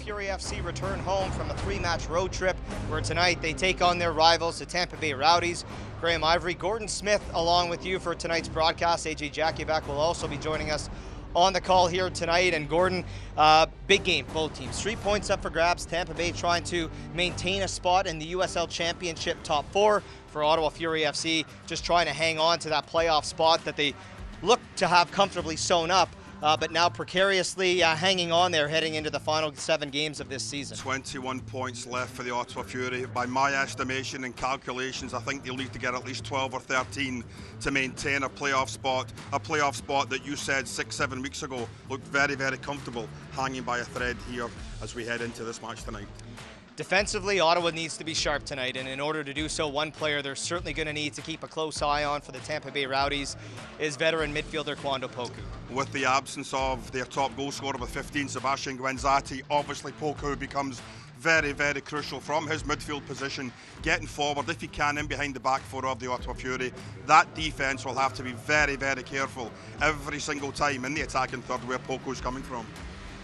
Fury FC return home from a 3-match road trip where tonight they take on their rivals, the Tampa Bay Rowdies. Graham Ivory, Gordon Smith along with you for tonight's broadcast. AJ Jakiewicz will also be joining us on the call here tonight. And Gordon, big game, both teams. 3 points up for grabs. Tampa Bay trying to maintain a spot in the USL Championship top 4. For Ottawa Fury FC, just trying to hang on to that playoff spot that they look to have comfortably sewn up. But now precariously hanging on there heading into the final 7 games of this season. 21 points left for the Ottawa Fury. By my estimation and calculations, I think they'll need to get at least 12 or 13 to maintain a playoff spot. A playoff spot that you said 6-7 weeks ago looked very, very comfortable, hanging by a thread here as we head into this match tonight. Defensively, Ottawa needs to be sharp tonight, and in order to do so, one player they're certainly going to need to keep a close eye on for the Tampa Bay Rowdies is veteran midfielder Kwando Poku. With the absence of their top goal scorer with 15, Sebastian Guenzati, obviously Poku becomes very, very crucial from his midfield position, getting forward if he can in behind the back four of the Ottawa Fury. That defence will have to be very, very careful every single time in the attacking third where Poku's coming from.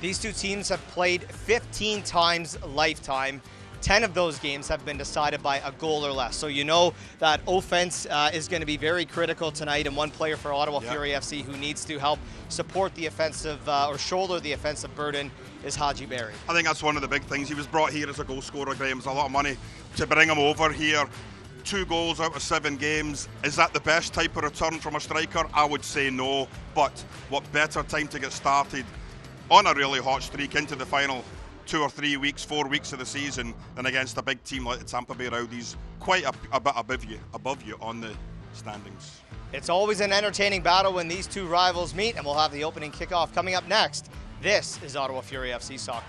These two teams have played 15 times lifetime. 10 of those games have been decided by a goal or less. So you know that offense is going to be very critical tonight, and one player for Ottawa Fury FC who needs to help support the offensive or shoulder the offensive burden is Haji Berry. I think that's one of the big things. He was brought here as a goal scorer, Graham. It's a lot of money to bring him over here. 2 goals out of 7 games. Is that the best type of return from a striker? I would say no, but what better time to get started on a really hot streak into the final 2 or 3 weeks, 4 weeks of the season than against a big team like the Tampa Bay Rowdies, quite a bit above you on the standings. It's always an entertaining battle when these two rivals meet, and we'll have the opening kickoff coming up next. This is Ottawa Fury FC Soccer.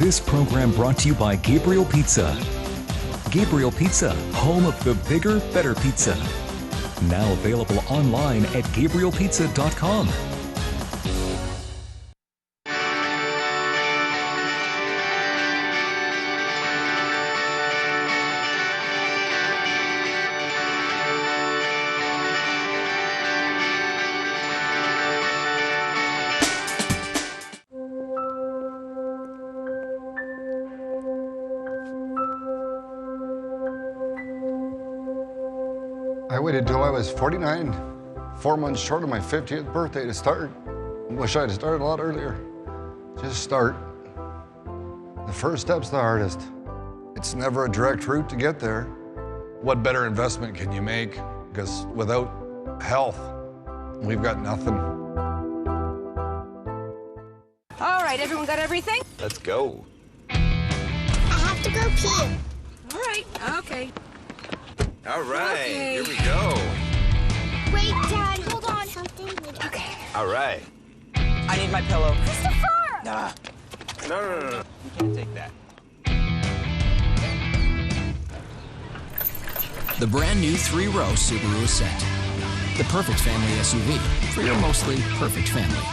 This program brought to you by Gabriel Pizza. Gabriel Pizza, home of the bigger, better pizza. Now available online at GabrielPizza.com. I waited till I was 49, 4 months short of my 50th birthday to start. Wish I'd started a lot earlier. Just start. The first step's the hardest. It's never a direct route to get there. What better investment can you make? Because without health, we've got nothing. All right, everyone got everything? Let's go. I have to go pee. All right, okay. All right, Okay. Here we go. Wait, Dad, hold on. Something. Okay. All right. I need my pillow. Christopher! Nah. No. You can't take that. The brand new 3-row Subaru Ascent. The perfect family SUV for your mostly perfect family.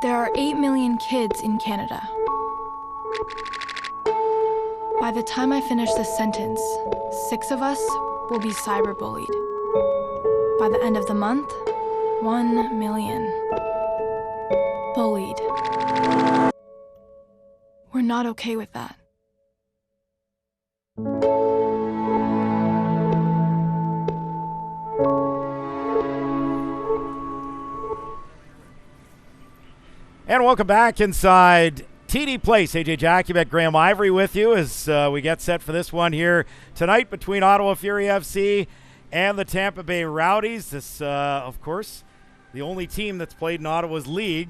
There are 8 million kids in Canada. By the time I finish this sentence, 6 of us will be cyberbullied. By the end of the month, 1 million. Bullied. We're not okay with that. And welcome back inside TD Place. AJ Jakiewicz, Graham Ivory with you as we get set for this one here tonight between Ottawa Fury FC and the Tampa Bay Rowdies. This, of course, the only team that's played in Ottawa's league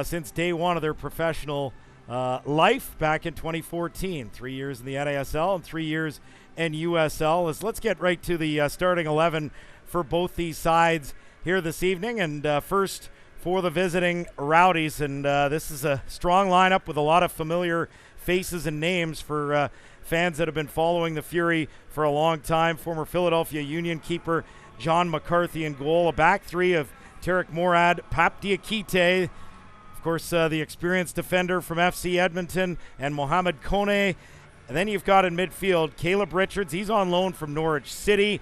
since day one of their professional life back in 2014. 3 years in the NASL and 3 years in USL. Let's get right to the starting 11 for both these sides here this evening. And first, for the visiting Rowdies, and this is a strong lineup with a lot of familiar faces and names for fans that have been following the Fury for a long time. Former Philadelphia Union keeper John McCarthy in goal. A back three of Tarek Morad, Pap Diakite, of course, the experienced defender from FC Edmonton, and Mohamed Kone. And then you've got in midfield Caleb Richards. He's on loan from Norwich City.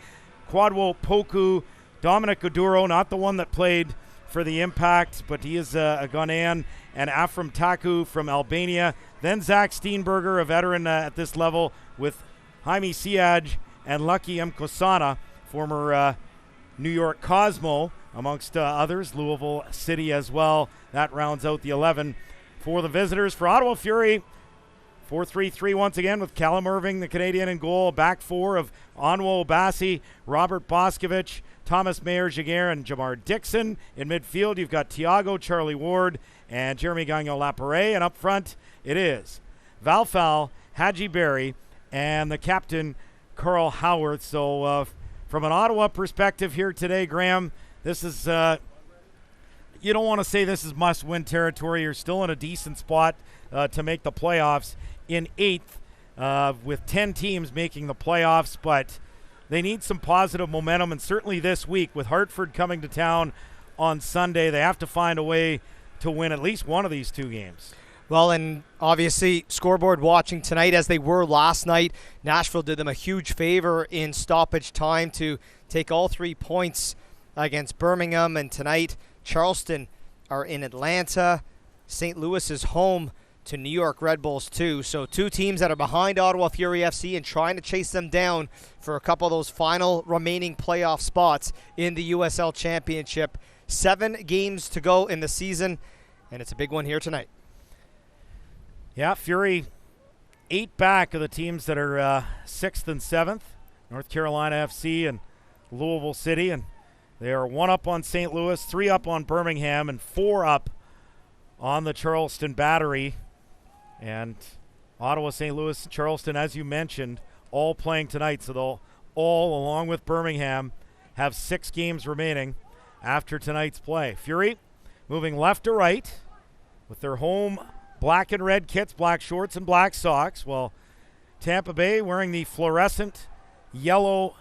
Kwadwo Poku, Dominic Goduro, not the one that played for the Impact, but he is a Ghanaian, and Afram Taku from Albania. Then Zach Steenberger, a veteran at this level, with Jaime Siaj and Lucky Mkosana, former New York Cosmo, amongst others, Louisville City as well. That rounds out the 11 for the visitors. For Ottawa Fury, 4-3-3 once again with Callum Irving, the Canadian, in goal. Back four of Onwo Obasi, Robert Boscovich, Thomas Mayer-Jaguar, and Jamar Dixon. In midfield, you've got Thiago, Charlie Ward, and Jeremy Gagnon-Lapare. And up front, it is Valfal, Hadji Berry, and the captain, Carl Howarth. So from an Ottawa perspective here today, Graham, this is, you don't want to say this is must-win territory. You're still in a decent spot to make the playoffs in 8th with 10 teams making the playoffs, but they need some positive momentum, and certainly this week with Hartford coming to town on Sunday, they have to find a way to win at least one of these two games. Well, and obviously scoreboard watching tonight as they were last night. Nashville did them a huge favor in stoppage time to take all 3 points against Birmingham, and tonight Charleston are in Atlanta. St. Louis is home to New York Red Bulls too. So two teams that are behind Ottawa Fury FC and trying to chase them down for a couple of those final remaining playoff spots in the USL Championship. 7 games to go in the season, and it's a big one here tonight. Yeah, Fury 8 back of the teams that are 6th and 7th, North Carolina FC and Louisville City, and they are 1 up on St. Louis, 3 up on Birmingham, and 4 up on the Charleston Battery. And Ottawa, St. Louis, Charleston, as you mentioned, all playing tonight. So they'll all, along with Birmingham, have 6 games remaining after tonight's play. Fury moving left to right with their home black and red kits, black shorts and black socks, while Tampa Bay wearing the fluorescent yellow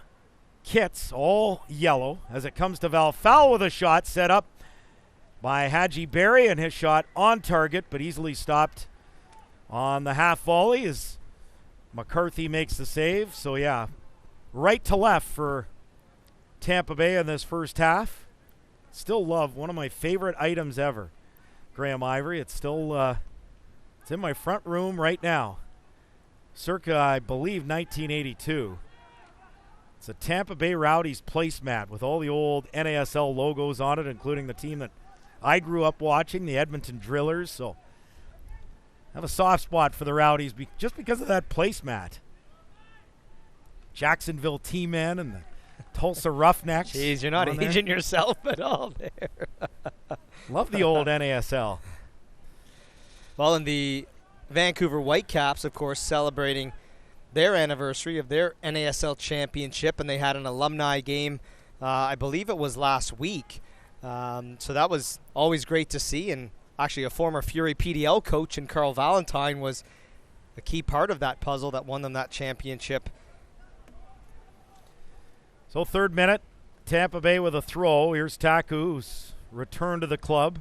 kits, all yellow, as it comes to Valfal with a shot set up by Hadji Berry, and his shot on target, but easily stopped on the half volley as McCarthy makes the save. So yeah, right to left for Tampa Bay in this first half. Still love, one of my favorite items ever, Graham Ivory. It's still it's in my front room right now, circa I believe 1982. It's a Tampa Bay Rowdies placemat with all the old NASL logos on it, including the team that I grew up watching, the Edmonton Drillers. So I have a soft spot for the Rowdies just because of that placemat. Jacksonville T-Men and the Tulsa Roughnecks. Jeez, you're not aging yourself at all there. Love the old NASL. Well, and the Vancouver Whitecaps, of course, celebrating their anniversary of their NASL championship, and they had an alumni game, I believe it was last week. So that was always great to see, and actually a former Fury PDL coach in Carl Valentine was a key part of that puzzle that won them that championship. So 3rd minute, Tampa Bay with a throw. Here's Taku, who's returned to the club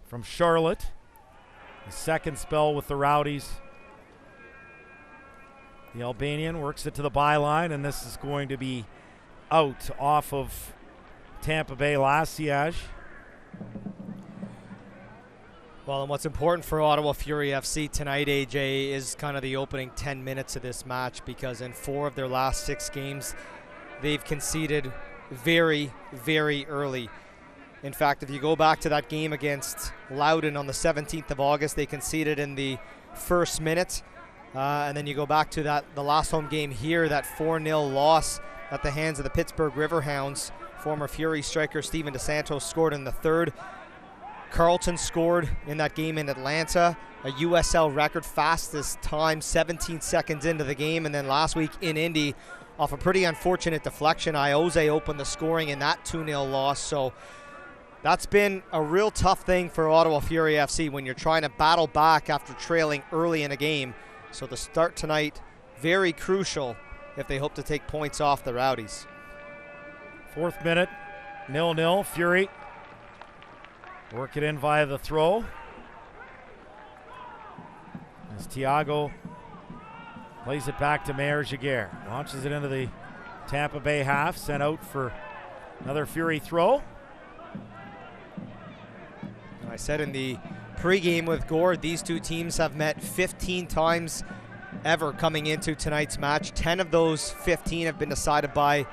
from Charlotte. His 2nd spell with the Rowdies. The Albanian works it to the byline, and this is going to be out off of Tampa Bay Lasiage. Well, and what's important for Ottawa Fury FC tonight, AJ, is kind of the opening 10 minutes of this match, because in 4 of their last 6 games, they've conceded very, very early. In fact, if you go back to that game against Loudoun on the 17th of August, they conceded in the 1st minute. And then you go back to the last home game here, that 4-0 loss at the hands of the Pittsburgh Riverhounds. Former Fury striker Steven DeSantos scored in the 3rd. Carlton scored in that game in Atlanta, a USL record, fastest time, 17 seconds into the game. And then last week in Indy, off a pretty unfortunate deflection, Ioze opened the scoring in that 2-0 loss. So That's been a real tough thing for Ottawa Fury FC when you're trying to battle back after trailing early in a game. So the start tonight, very crucial if they hope to take points off the Rowdies. 4th minute, 0-0. Fury work it in via the throw. As Thiago plays it back to Mayer Jaguar. Launches it into the Tampa Bay half. Sent out for another Fury throw. I said in the pregame with Gord, these two teams have met 15 times ever coming into tonight's match. 10 of those 15 have been decided by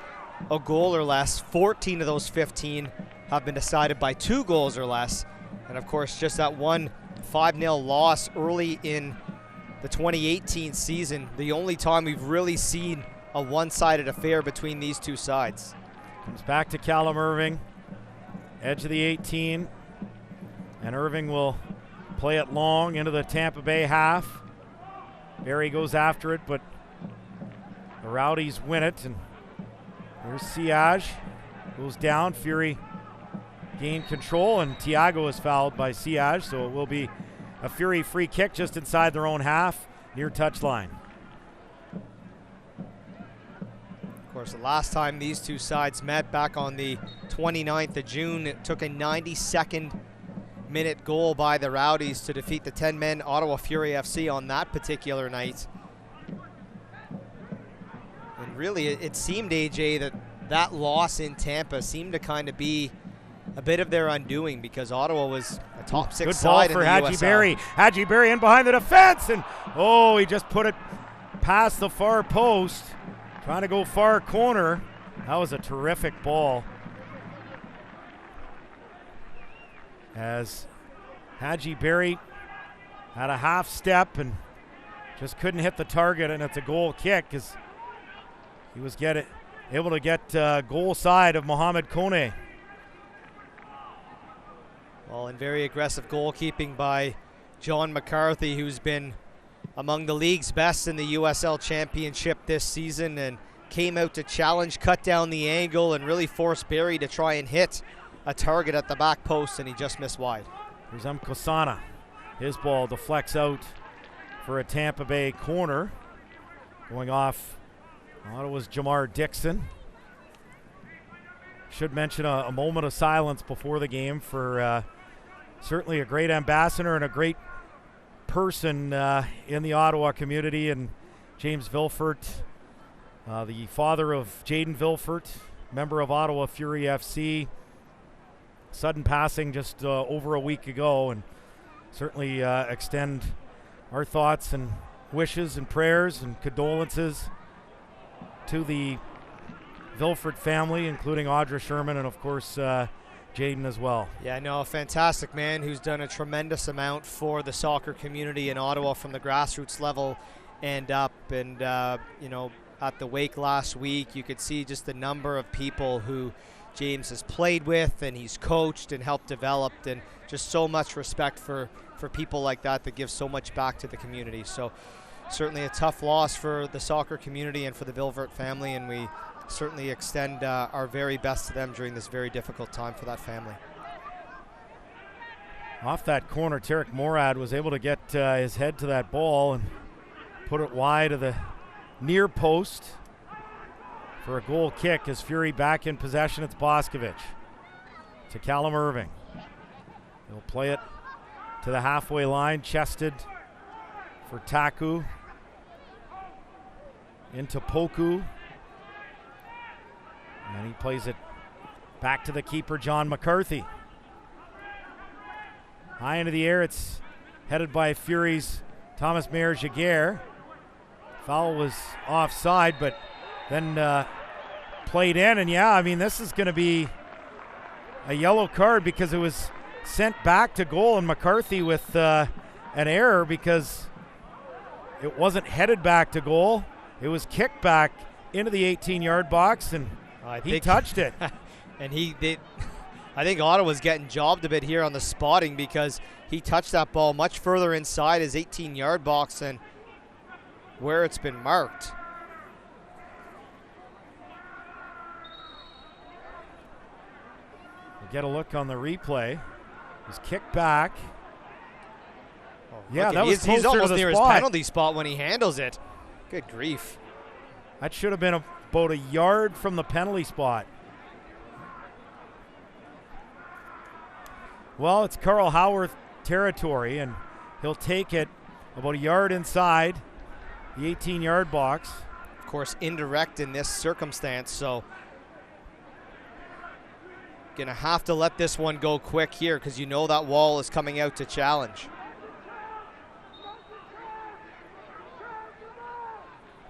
a goal or less. 14 of those 15 have been decided by 2 goals or less. And of course, just that one 5-0 loss early in the 2018 season, the only time we've really seen a one-sided affair between these two sides. Comes back to Callum Irving, edge of the 18. And Irving will play it long into the Tampa Bay half. Barry goes after it, but the Rowdies win it. And here's Siage. Goes down. Fury gained control, and Thiago is fouled by Siage. So it will be a Fury free kick just inside their own half, near touchline. Of course, the last time these two sides met back on the 29th of June, it took a 92nd minute goal by the Rowdies to defeat the 10-men Ottawa Fury FC on that particular night. And really, it seemed, AJ, that loss in Tampa seemed to kind of be a bit of their undoing, because Ottawa was a top 6 Good side ball for in the Hadji USL. Berry. Hadji Berry in behind the defense, and he just put it past the far post, trying to go far corner. That was a terrific ball, as Hadji Berry had a half step and just couldn't hit the target, and it's a goal kick as he was able to get goal side of Mohamed Kone. Well, and very aggressive goalkeeping by John McCarthy, who's been among the league's best in the USL Championship this season, and came out to challenge, cut down the angle, and really force Barry to try and hit a target at the back post, and he just missed wide. Here's Mkosana. His ball deflects out for a Tampa Bay corner. Going off Ottawa's Jamar Dixon. Should mention a moment of silence before the game for certainly a great ambassador and a great person in the Ottawa community, and James Vilfort, the father of Jaden Vilfort, member of Ottawa Fury FC. Sudden passing just over a week ago, and certainly extend our thoughts and wishes and prayers and condolences to the Vilfort family, including Audra Sherman and, of course, Jaden as well. Yeah, no, a fantastic man who's done a tremendous amount for the soccer community in Ottawa from the grassroots level and up. And, at the wake last week, you could see just the number of people who James has played with and he's coached and helped develop, and just so much respect for people like that give so much back to the community. So certainly a tough loss for the soccer community and for the Vilfort family, and we certainly extend our very best to them during this very difficult time for that family. Off that corner, Tarek Morad was able to get his head to that ball and put it wide of the near post for a goal kick. As Fury back in possession, it's Boscovich to Callum Irving. He'll play it to the halfway line, chested for Taku. Into Poku. And then he plays it back to the keeper, John McCarthy. High into the air, it's headed by Fury's Thomas Mayer Jaguar. Foul was offside, but then played in, and this is going to be a yellow card because it was sent back to goal, and McCarthy with an error because it wasn't headed back to goal. It was kicked back into the 18-yard box, and he touched it. And I think Ottawa's getting jobbed a bit here on the spotting, because he touched that ball much further inside his 18-yard box than where it's been marked. We'll get a look on the replay. He's kicked back. Oh, yeah, that was he's almost to the near spot. his penalty spot when he handles it. Good grief. That should have been about a yard from the penalty spot. Well, it's Carl Howarth territory, and he'll take it about a yard inside the 18-yard box. Of course, indirect in this circumstance, so gonna have to let this one go quick here because you know that wall is coming out to challenge.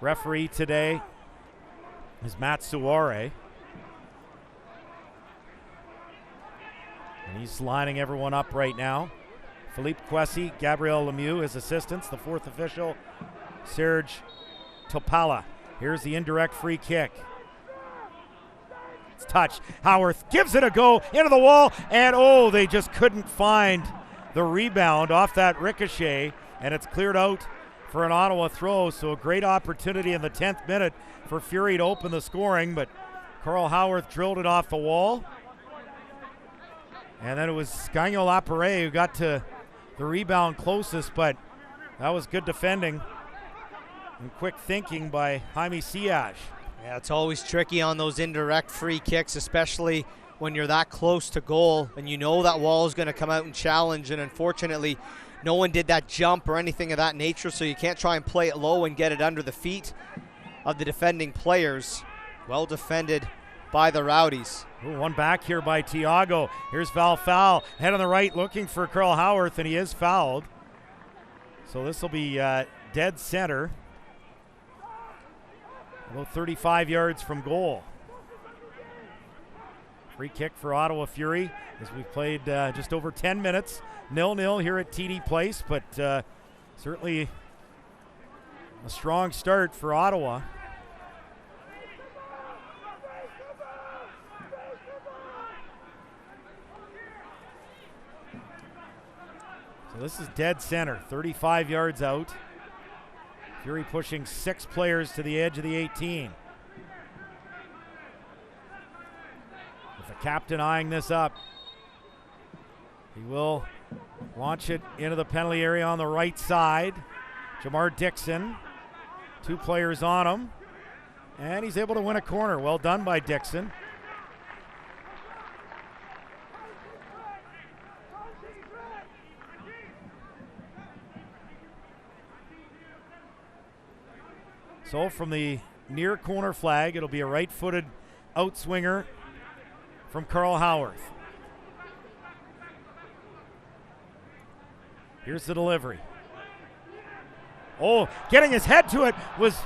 Referee today is Matt Suare. And he's lining everyone up right now. Philippe Kwesi, Gabriel Lemieux, his assistants. The fourth official, Serge Topala. Here's the indirect free kick. It's touched. Howarth gives it a go into the wall, and oh, they just couldn't find the rebound off that ricochet, and it's cleared out for an Ottawa throw. So a great opportunity in the 10th minute for Fury to open the scoring, but Carl Howarth drilled it off the wall. And then it was Scanio Lapare who got to the rebound closest, but that was good defending and quick thinking by Jaime Siage. Yeah, it's always tricky on those indirect free kicks, especially when you're that close to goal and you know that wall is going to come out and challenge, and unfortunately no one did that jump or anything of that nature, so you can't try and play it low and get it under the feet of the defending players. Well defended by the Rowdies. Ooh, one back here by Tiago. Here's Val Foul, head on the right looking for Carl Howarth, and he is fouled. So this will be dead center. About 35 yards from goal. Free kick for Ottawa Fury as we've played just over 10 minutes. 0-0 here at TD Place, but certainly a strong start for Ottawa. So this is dead center, 35 yards out. Fury pushing 6 players to the edge of the 18. With the captain eyeing this up, he will launch it into the penalty area on the right side. Jamar Dixon, 2 players on him, and he's able to win a corner. Well done by Dixon. So from the near corner flag, it'll be a right-footed outswinger from Carl Howarth. Here's the delivery. Oh, getting his head to it was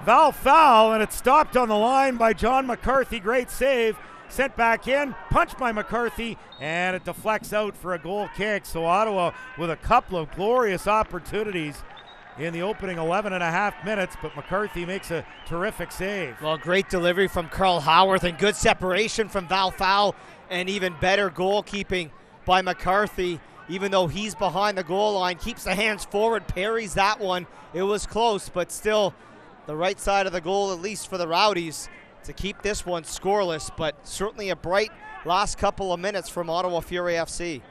Val Foul, and it stopped on the line by John McCarthy. Great save. Sent back in, punched by McCarthy, and it deflects out for a goal kick. So Ottawa with a couple of glorious opportunities in the opening 11 and a half minutes, but McCarthy makes a terrific save. Well, great delivery from Carl Howarth and good separation from Val Foul, and even better goalkeeping by McCarthy. Even though he's behind the goal line, keeps the hands forward, parries that one. It was close, but still the right side of the goal, at least for the Rowdies, to keep this one scoreless, but certainly a bright last couple of minutes from Ottawa Fury FC.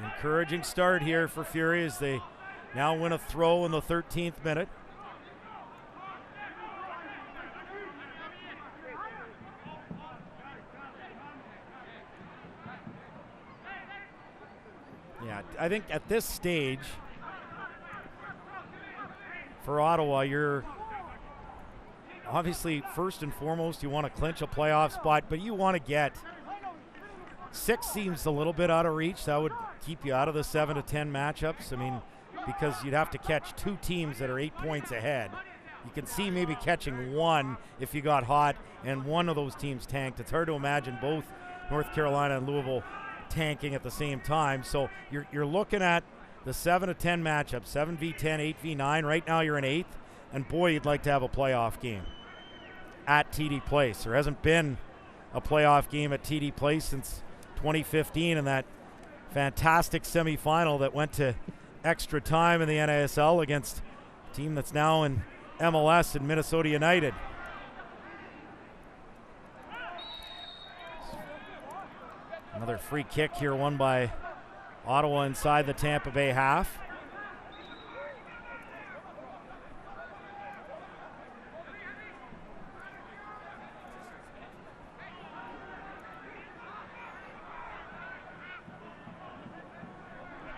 Encouraging start here for Fury as they now win a throw in the 13th minute. Yeah, I think at this stage for Ottawa, you're obviously first and foremost you want to clinch a playoff spot, but you want to get 6 seems a little bit out of reach. That would keep you out of the 7 to 10 matchups. I mean, because you'd have to catch 2 teams that are 8 points ahead. You can see maybe catching 1 if you got hot and one of those teams tanked. It's hard to imagine both North Carolina and Louisville tanking at the same time. So you're looking at the 7 to 10 matchup, 7v10, 8v9. Right now you're in 8th, and boy, you'd like to have a playoff game at TD Place. There hasn't been a playoff game at TD Place since 2015 and that fantastic semifinal that went to extra time in the NASL against a team that's now in MLS in Minnesota United. Another free kick here, won by Ottawa inside the Tampa Bay half.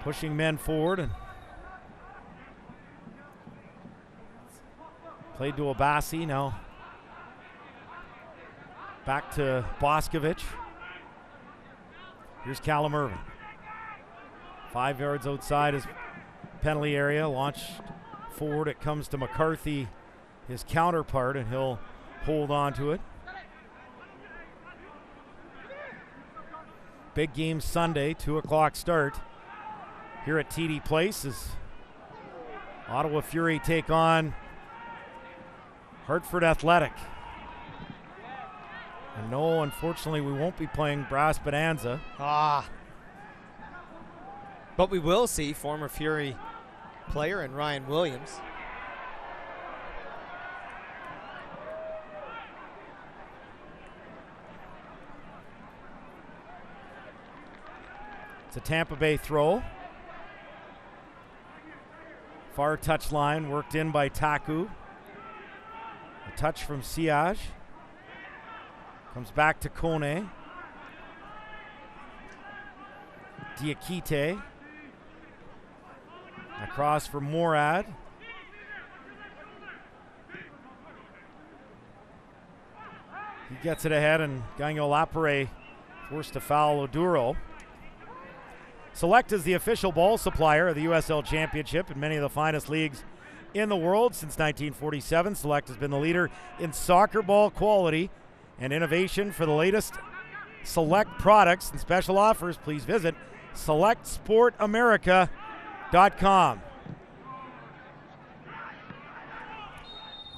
Pushing men forward and played to Obasi. Now back to Boscovich. Here's Callum Irving. 5 yards outside his penalty area. Launched forward. It comes to McCarthy, his counterpart, and he'll hold on to it. Big game Sunday, 2 o'clock start here at TD Place as Ottawa Fury take on Hartford Athletic. And no, unfortunately, we won't be playing Brass Bonanza. But we will see former Fury player and Ryan Williams. It's a Tampa Bay throw. Far touch line, worked in by Taku. A touch from Siage. Comes back to Kone. Diakite. Across for Morad. He gets it ahead, and Gagnon Lapere forced to foul Oduro. Select is the official ball supplier of the USL Championship and many of the finest leagues in the world. Since 1947, Select has been the leader in soccer ball quality and innovation. For the latest Select products and special offers, please visit SelectSportAmerica.com.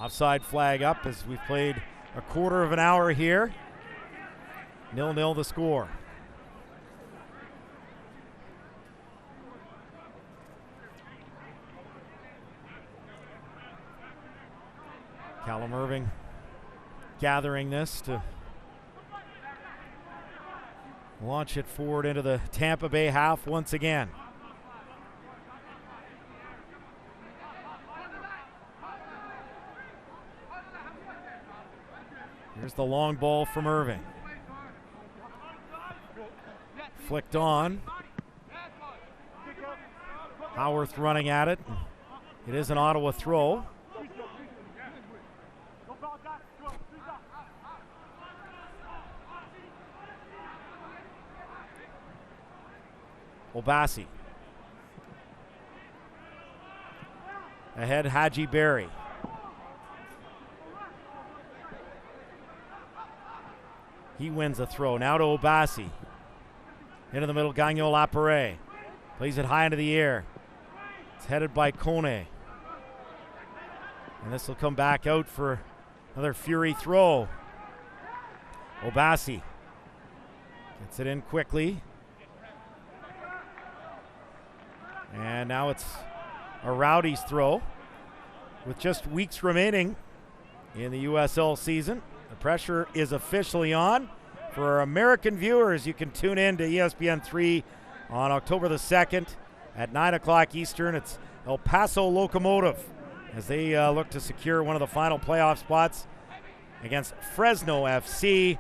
Offside flag up as we've played a quarter of an hour here. 0-0 the score. Callum Irving gathering this to launch it forward into the Tampa Bay half once again. Here's the long ball from Irving. Flicked on. Howarth running at it. It is an Ottawa throw. Obasi. Ahead, Haji Berry. He wins a throw. Now to Obasi. Into the middle, Gagnon Lapere. Plays it high into the air. It's headed by Kone. And this will come back out for another Fury throw. Obasi gets it in quickly. And now it's a Rowdies throw. With just weeks remaining in the USL season, the pressure is officially on. For our American viewers, you can tune in to ESPN3 on October the 2nd at 9 o'clock Eastern. It's El Paso Locomotive as they look to secure one of the final playoff spots against Fresno FC.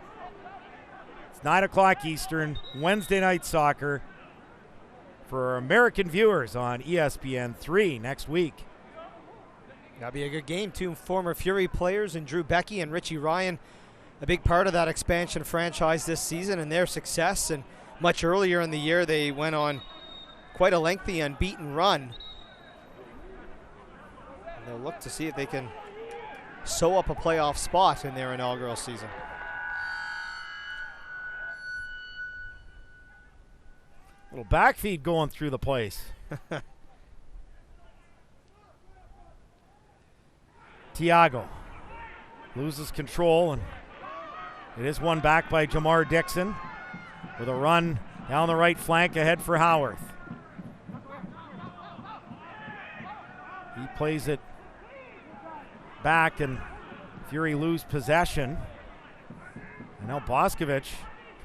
It's 9 o'clock Eastern, Wednesday night soccer for our American viewers on ESPN3 next week. That'll be a good game. 2 former Fury players in Drew Becky and Richie Ryan, a big part of that expansion franchise this season and their success. And much earlier in the year, they went on quite a lengthy unbeaten run. And they'll look to see if they can sew up a playoff spot in their inaugural season. Little backfeed going through the place. Tiago loses control, and it is won back by Jamar Dixon with a run down the right flank ahead for Howarth. He plays it back, and Fury lose possession. And now Boscovich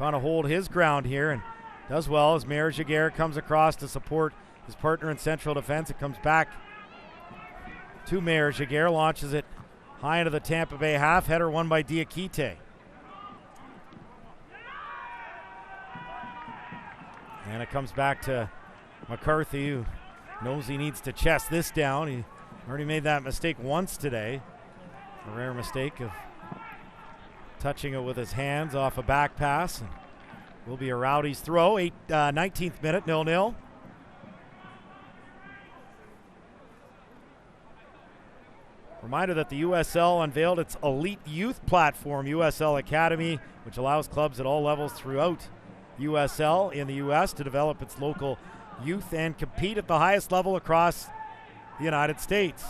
trying to hold his ground here and does well as Mayor Giguère comes across to support his partner in central defense. It comes back to Mayor Giguère, launches it high into the Tampa Bay half. Header won by Diakite. And it comes back to McCarthy, who knows he needs to chest this down. He already made that mistake once today. A rare mistake of touching it with his hands off a back pass. And will be a Rowdies throw. 19th minute, 0-0. Reminder that the USL unveiled its elite youth platform, USL Academy, which allows clubs at all levels throughout USL in the U.S. to develop its local youth and compete at the highest level across the United States,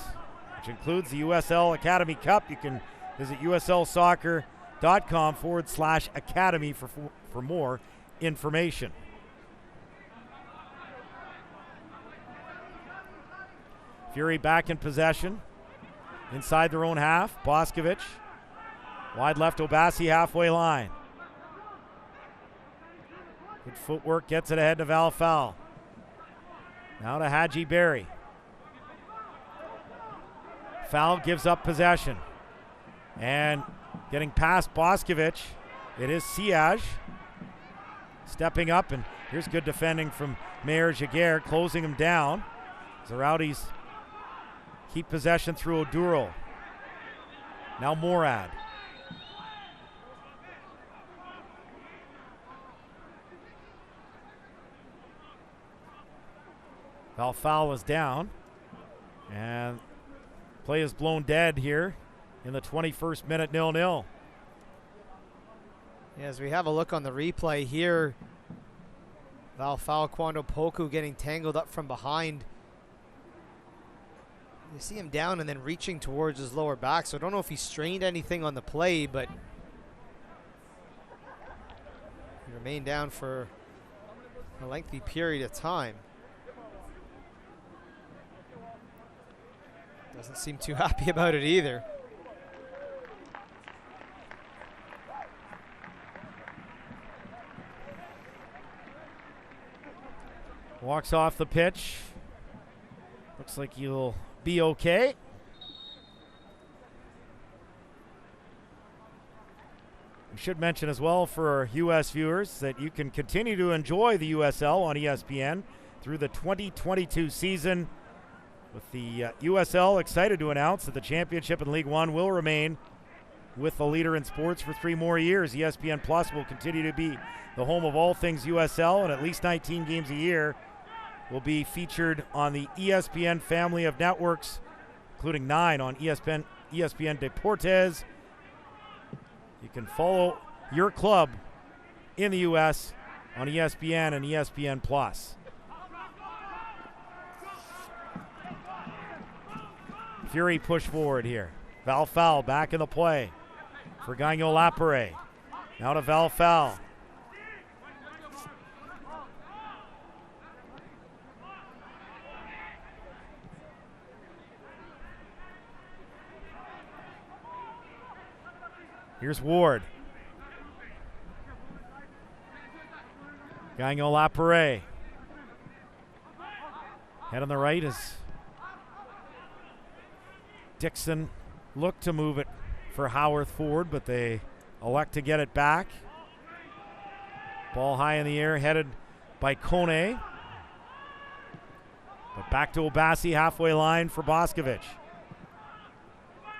which includes the USL Academy Cup. You can visit uslsoccer.com/academy for more information. Fury back in possession. Inside their own half, Boskovic. Wide left, Obasi halfway line. Good footwork, gets it ahead to Valfal. Now to Hadji Berry. Foul gives up possession. And getting past Boskovic, it is Siage. Stepping up, and here's good defending from Mayor Giguère, closing him down. The Rowdies keep possession through Oduro. Now Morad. Valfal is down. And play is blown dead here in the 21st minute, 0-0. Yeah, as we have a look on the replay here, Valfal Kwando Poku getting tangled up from behind. You see him down and then reaching towards his lower back, so I don't know if he strained anything on the play, but he remained down for a lengthy period of time. Doesn't seem too happy about it either. Walks off the pitch. Looks like he'll be okay. We should mention as well for our U.S. viewers that you can continue to enjoy the USL on ESPN through the 2022 season, with the USL excited to announce that the championship in League One will remain with the leader in sports for 3 more years. ESPN Plus will continue to be the home of all things USL, and at least 19 games a year will be featured on the ESPN family of networks, including 9 on ESPN Deportes. You can follow your club in the U.S. on ESPN and ESPN Plus. Fury push forward here. Valfal back in the play for Gagnon Lapare. Now to Valfal. Here's Ward. Gagnon Lapare. Head on the right is Dixon. Look to move it for Howarth forward, but they elect to get it back. Ball high in the air, headed by Kone. But back to Obasi, halfway line for Boskovic.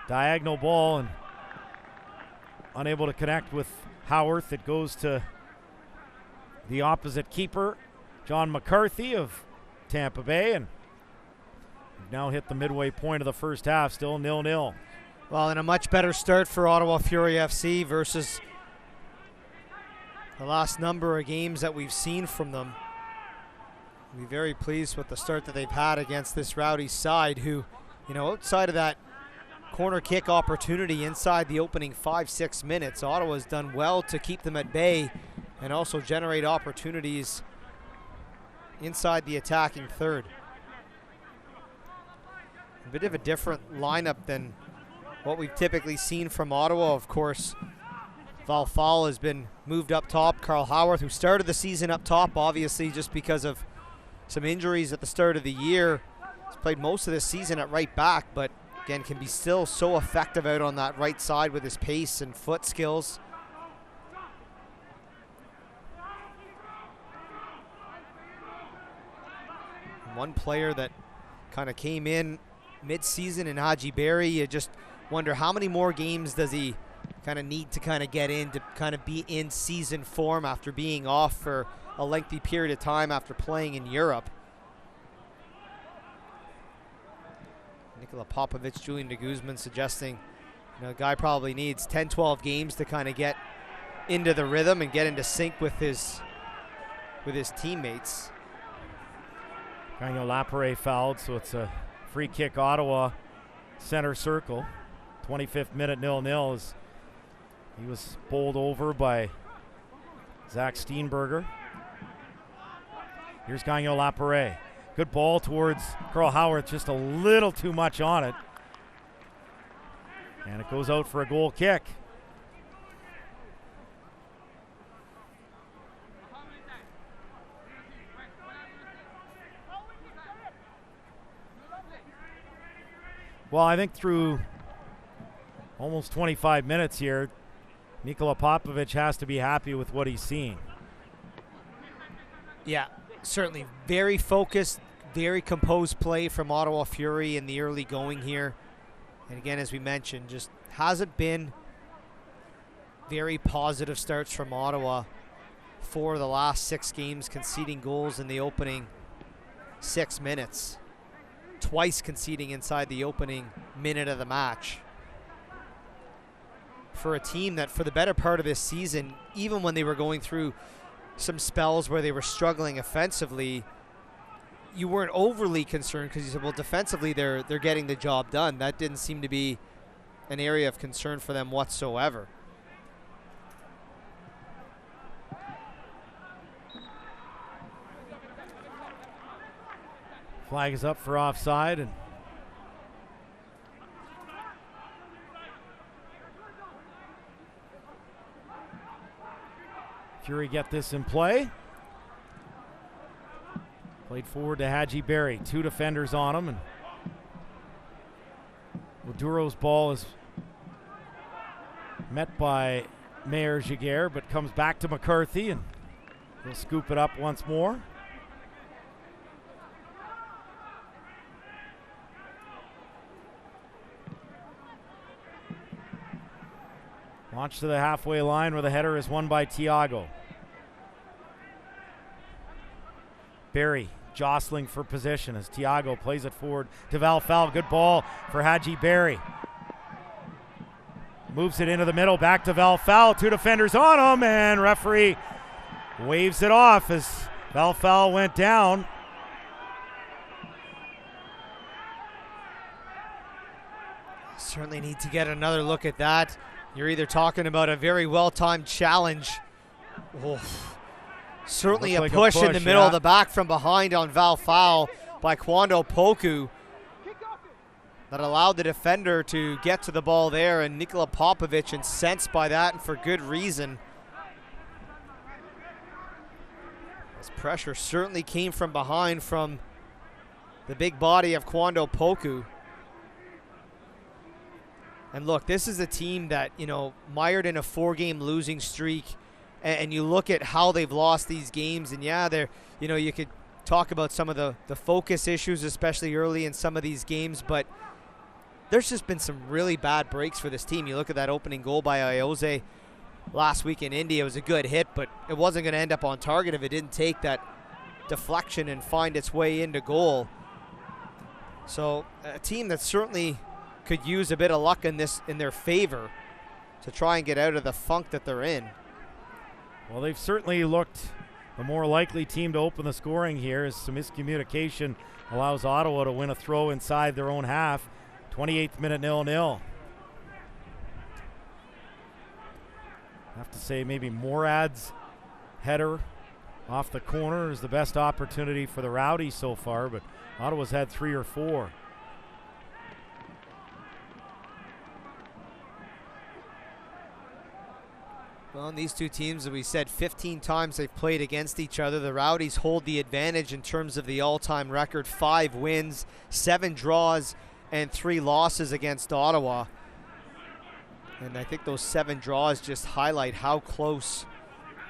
Diagonal ball and unable to connect with Howarth. It goes to the opposite keeper, John McCarthy of Tampa Bay, and we've now hit the midway point of the first half, still 0-0. Well, and a much better start for Ottawa Fury FC versus the last number of games that we've seen from them. We're very pleased with the start that they've had against this Rowdies side, who, you know, outside of that corner kick opportunity inside the opening 5-6 minutes, Ottawa's done well to keep them at bay and also generate opportunities inside the attacking third. A bit of a different lineup than what we've typically seen from Ottawa. Of course, Valfal has been moved up top. Carl Howarth, who started the season up top, obviously just because of some injuries at the start of the year, has played most of this season at right back, but again can be still so effective out on that right side with his pace and foot skills. One player that kind of came in mid-season in Haji Berry, you just wonder how many more games does he kind of need to kind of get in to kind of be in season form after being off for a lengthy period of time after playing in Europe. Nikola Popovic, Julian de Guzman suggesting, a guy probably needs 10-12 games to kind of get into the rhythm and get into sync with his teammates. Gagnon Lapare fouled, so it's a free kick, Ottawa center circle. 25th minute, 0-0 as he was bowled over by Zach Steenberger. Here's Gagnon Lapare. Good ball towards Carl Howarth, just a little too much on it. And it goes out for a goal kick. Well, I think through almost 25 minutes here, Nikola Popovic has to be happy with what he's seeing. Yeah, certainly very focused, very composed play from Ottawa Fury in the early going here. And again, as we mentioned, just hasn't been very positive starts from Ottawa for the last 6 games, conceding goals in the opening 6 minutes. Twice conceding inside the opening minute of the match. For a team that for the better part of this season, even when they were going through some spells where they were struggling offensively, you weren't overly concerned because you said, well, defensively they're getting the job done. That didn't seem to be an area of concern for them whatsoever. Flag is up for offside, and Fury get this in play. Played forward to Haji Berry. 2 defenders on him, and Maduro's ball is met by Mayer Giguere, but comes back to McCarthy, and he'll scoop it up once more. Launch to the halfway line where the header is won by Thiago. Berry jostling for position as Thiago plays it forward to Valfal. Good ball for Haji Berry. Moves it into the middle, back to Valfal. 2 defenders on him, and referee waves it off as Valfal went down. Certainly need to get another look at that. You're either talking about a very well-timed challenge. Certainly a push in the middle of the back from behind on Valfal by Kwando Poku that allowed the defender to get to the ball there, and Nikola Popovic incensed by that, and for good reason. This pressure certainly came from behind from the big body of Kwando Poku. And look, this is a team that, mired in a 4-game losing streak, and you look at how they've lost these games, and yeah, they're, you could talk about some of the focus issues, especially early in some of these games, but there's just been some really bad breaks for this team. You look at that opening goal by Ayoze last week in India. It was a good hit, but it wasn't going to end up on target if it didn't take that deflection and find its way into goal. So a team that certainly could use a bit of luck in their favor to try and get out of the funk that they're in. Well, they've certainly looked the more likely team to open the scoring here as some miscommunication allows Ottawa to win a throw inside their own half. 28th minute, 0-0. I have to say maybe Morad's header off the corner is the best opportunity for the Rowdies so far, but Ottawa's had 3 or 4. Well, these two teams, as we said, 15 times they've played against each other. The Rowdies hold the advantage in terms of the all-time record, 5 wins, 7 draws, and 3 losses against Ottawa. And I think those 7 draws just highlight how close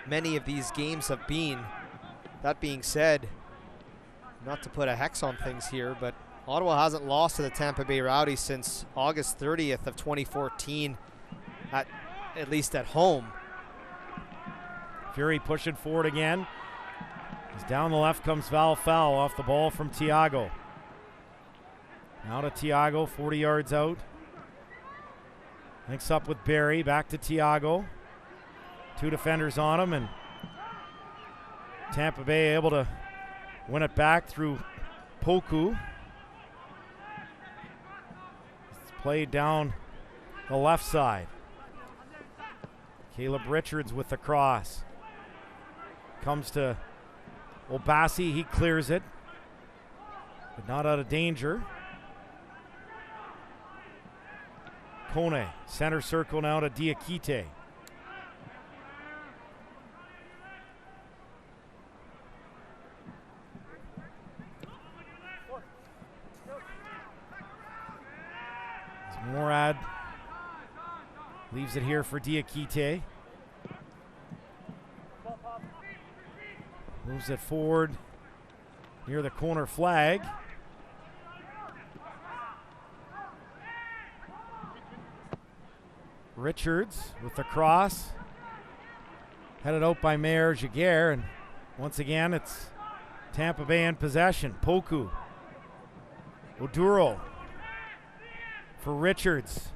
many of these games have been. That being said, not to put a hex on things here, but Ottawa hasn't lost to the Tampa Bay Rowdies since August 30th of 2014, at least at home. Fury pushing forward again. As down the left comes Val Fowl off the ball from Thiago. Now to Thiago, 40 yards out. Links up with Barry, back to Thiago. 2 defenders on him, and Tampa Bay able to win it back through Poku. It's played down the left side. Caleb Richards with the cross. Comes to Obasi, he clears it, but not out of danger. Kone, center circle now to Diakite. Morad leaves it here for Diakite. Moves it forward near the corner flag. Richards with the cross. Headed out by Mayor Jaguar, and once again it's Tampa Bay in possession. Poku. Oduro for Richards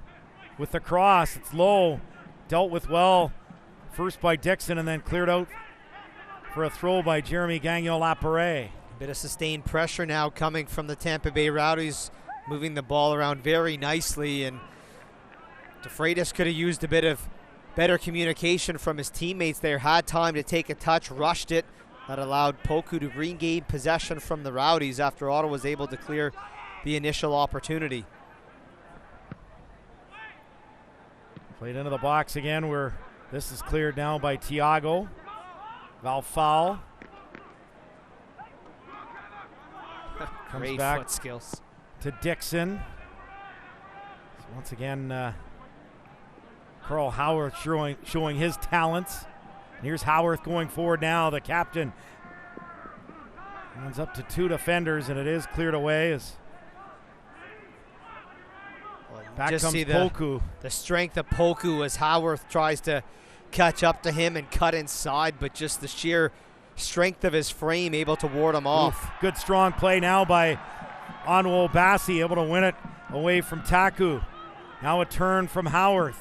with the cross. It's low. Dealt with well. First by Dixon and then cleared out for a throw by Jeremy Gagnon-Lapierre. A bit of sustained pressure now coming from the Tampa Bay Rowdies, moving the ball around very nicely, and DeFreitas could have used a bit of better communication from his teammates there. Had time to take a touch, rushed it. That allowed Poku to regain possession from the Rowdies after Ottawa was able to clear the initial opportunity. Played into the box again, where this is cleared now by Thiago. Valfal comes Great back foot skills to Dixon. So once again, Carl Howarth showing his talents. And here's Howarth going forward now, the captain. Runs up to 2 defenders, and it is cleared away as back just comes see Poku. the strength of Poku as Howarth tries to catch up to him and cut inside, but just the sheer strength of his frame able to ward him off. Good strong play now by Onwo Bassi, able to win it away from Taku. Now a turn from Howarth.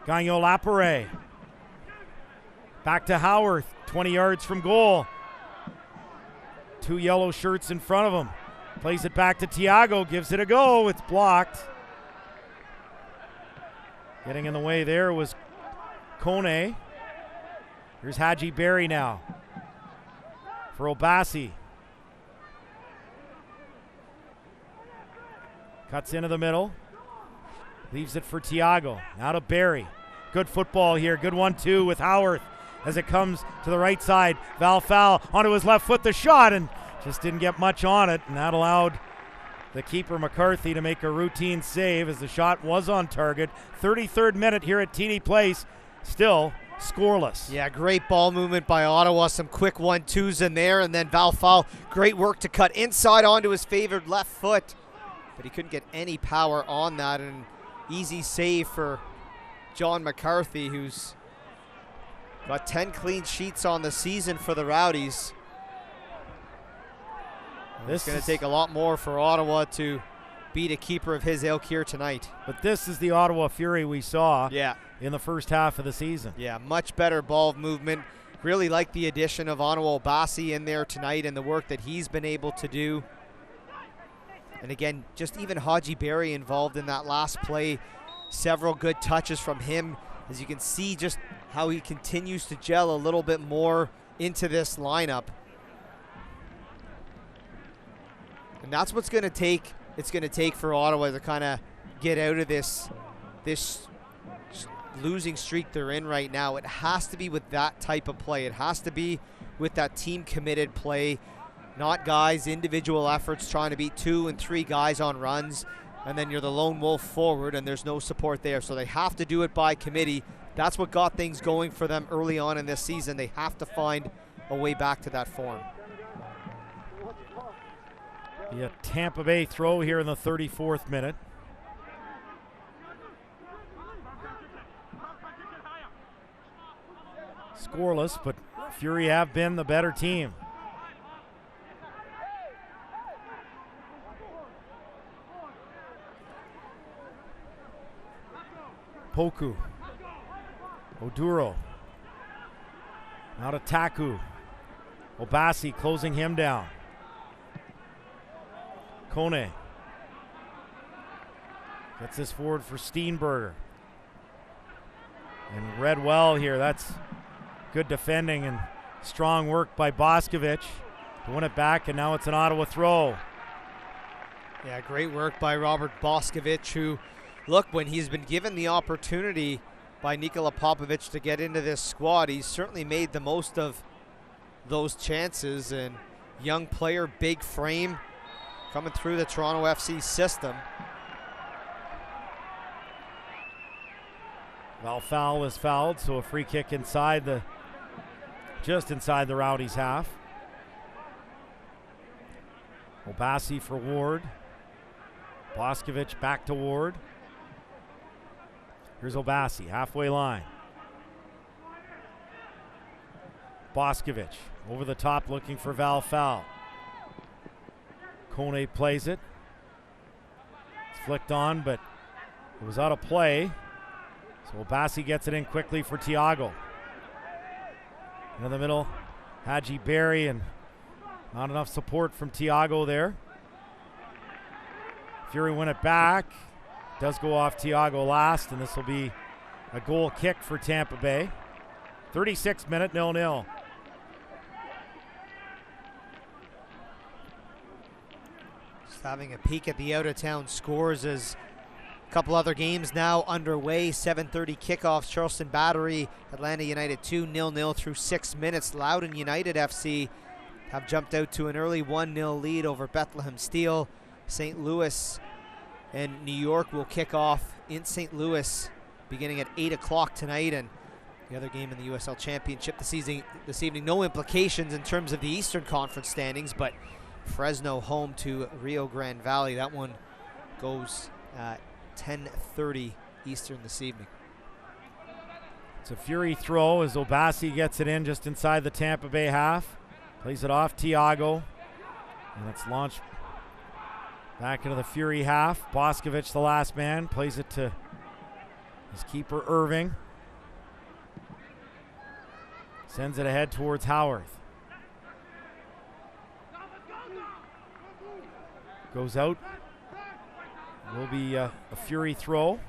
Gagnon-Lapierre. Back to Howarth, 20 yards from goal. 2 yellow shirts in front of him. Plays it back to Thiago, gives it a go. It's blocked. Getting in the way there was Kone. Here's Haji Berry now for Obasi. Cuts into the middle. Leaves it for Thiago. Now to Berry. Good football here. Good 1-2 with Howarth as it comes to the right side. Valfal onto his left foot. The shot, and just didn't get much on it. And that allowed the keeper McCarthy to make a routine save as the shot was on target. 33rd minute here at TD Place. Still scoreless. Yeah, great ball movement by Ottawa. Some quick 1-2s in there, and then Valfal, great work to cut inside onto his favored left foot. But he couldn't get any power on that, and easy save for John McCarthy, who's got 10 clean sheets on the season for the Rowdies. It's going to take a lot more for Ottawa to beat a keeper of his ilk here tonight. But this is the Ottawa Fury we saw in the first half of the season. Yeah, much better ball movement. Really like the addition of Onwo Bassi in there tonight and the work that he's been able to do. And again, just even Haji Berry involved in that last play. Several good touches from him. As you can see just how he continues to gel a little bit more into this lineup. And that's what's going to take. It's going to take for Ottawa to kind of get out of this losing streak they're in right now, it has to be with that type of play. It has to be with that team-committed play, not guys, individual efforts trying to beat 2 and 3 guys on runs, and then you're the lone wolf forward and there's no support there. So they have to do it by committee. That's what got things going for them early on in this season. They have to find a way back to that form. Yeah, Tampa Bay throw here in the 34th minute. Scoreless, but Fury have been the better team. Poku. Oduro. Now to Taku. Obasi closing him down. Kone. Gets this forward for Steenberger. And read well here. That's good defending and strong work by Boscovich to win it back, and now it's an Ottawa throw. Yeah, great work by Robert Boscovich, who, look, when he's been given the opportunity by Nikola Popovic to get into this squad, he's certainly made the most of those chances. And young player, big frame, coming through the Toronto FC system. Foul is fouled, so a free kick just inside the Rowdies' half. Obasi for Ward. Boscovich back to Ward. Here's Obasi, halfway line. Boscovich over the top looking for Foul. Kone plays it. It's flicked on, but it was out of play. So Obasi gets it in quickly for Thiago. In the middle, Hadji Berry, and not enough support from Thiago there. Fury win it back. Does go off Thiago last, and this will be a goal kick for Tampa Bay. 36th minute, 0-0. Just having a peek at the out-of-town scores as a couple other games now underway. 7:30 kickoffs, Charleston Battery, Atlanta United 2, 0-0 through 6 minutes. Loudoun United FC have jumped out to an early 1-0 lead over Bethlehem Steel. St. Louis and New York will kick off in St. Louis beginning at 8 o'clock tonight, and the other game in the USL Championship this evening. No implications in terms of the Eastern Conference standings, but Fresno home to Rio Grande Valley. That one goes at 10:30 Eastern this evening. It's a Fury throw as Obasi gets it in just inside the Tampa Bay half. Plays it off Thiago, and it's launched back into the Fury half. Boscovich, the last man, plays it to his keeper, Irving. Sends it ahead towards Howarth. Goes out. Will be a Fury throw.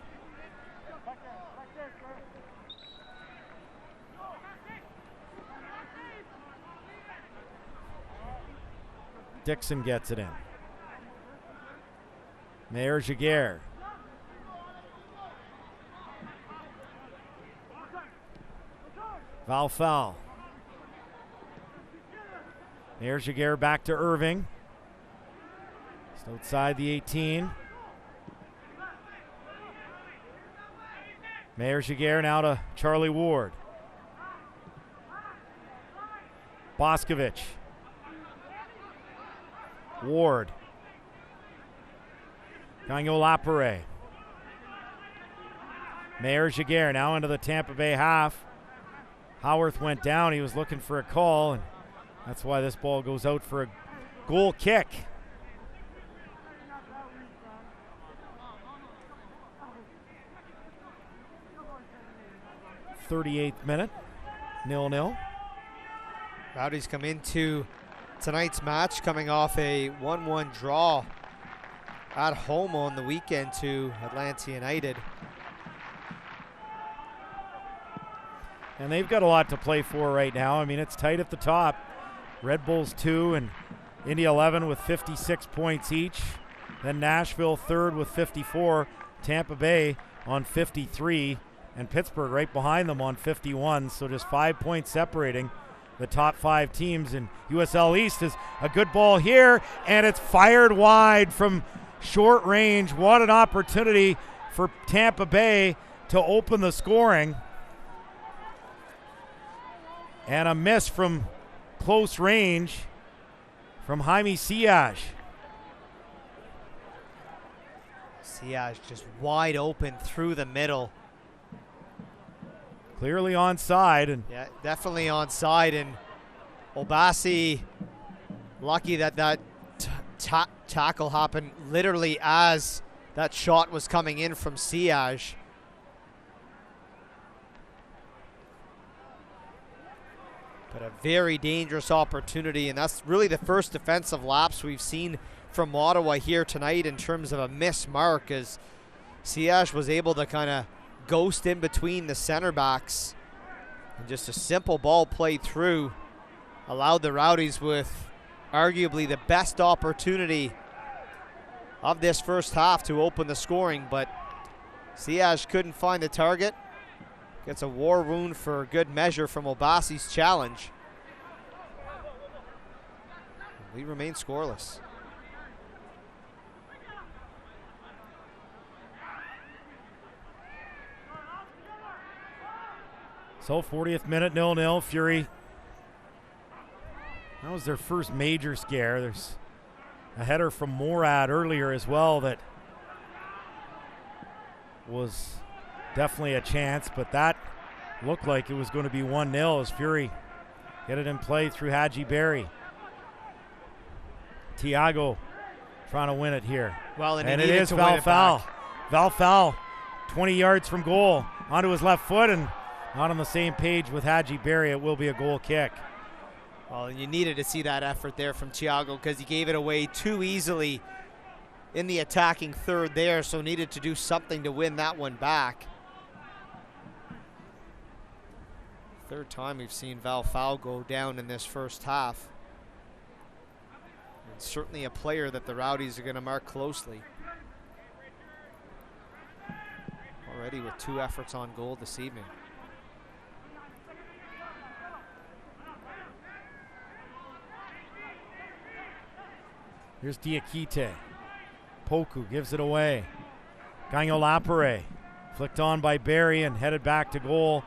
Dixon gets it in. Mayor Jaguar. Foul. Mayor Jaguar back to Irving. Just outside the 18. Mayor Jaguar now to Charlie Ward. Boscovich. Ward. Gagno Lapare. Mayor Jaguar now into the Tampa Bay half. Howarth went down. He was looking for a call, and that's why this ball goes out for a goal kick. .38th minute, 0-0. Rowdies come into tonight's match coming off a 1-1 draw at home on the weekend to Atlanta United. And they've got a lot to play for right now. I mean, it's tight at the top. Red Bulls 2 and Indy 11 with 56 points each. Then Nashville third with 54. Tampa Bay on 53. and Pittsburgh right behind them on 51, so just 5 points separating the top 5 teams. And USL East is a good ball here, and it's fired wide from short range. What an opportunity for Tampa Bay to open the scoring. And a miss from close range from Jaime Siaj. Siaj just wide open through the middle. Clearly onside. And yeah, definitely onside. And Obasi, lucky that tackle happened literally as that shot was coming in from Siaj. But a very dangerous opportunity, and that's really the first defensive lapse we've seen from Ottawa here tonight in terms of a missed mark, as Siaj was able to kind of ghost in between the center backs, and just a simple ball played through allowed the Rowdies with arguably the best opportunity of this first half to open the scoring, but Siaj couldn't find the target. Gets a war wound for good measure from Obasi's challenge. We remain scoreless. So 40th minute, 0-0. Fury. That was their first major scare. There's a header from Morad earlier as well that was definitely a chance, but that looked like it was going to be 1-0 as Fury get it in play through Hadji Berry. Thiago trying to win it here. Well, and it is Val Fowl, 20 yards from goal, onto his left foot, and not on the same page with Hadji Berry. It will be a goal kick. Well, you needed to see that effort there from Thiago because he gave it away too easily in the attacking third there, so needed to do something to win that one back. Third time we've seen Val Fowl go down in this first half. And certainly a player that the Rowdies are going to mark closely. Already with 2 efforts on goal this evening. Here's Diakite. Poku gives it away. Gagno Lapare flicked on by Barry and headed back to goal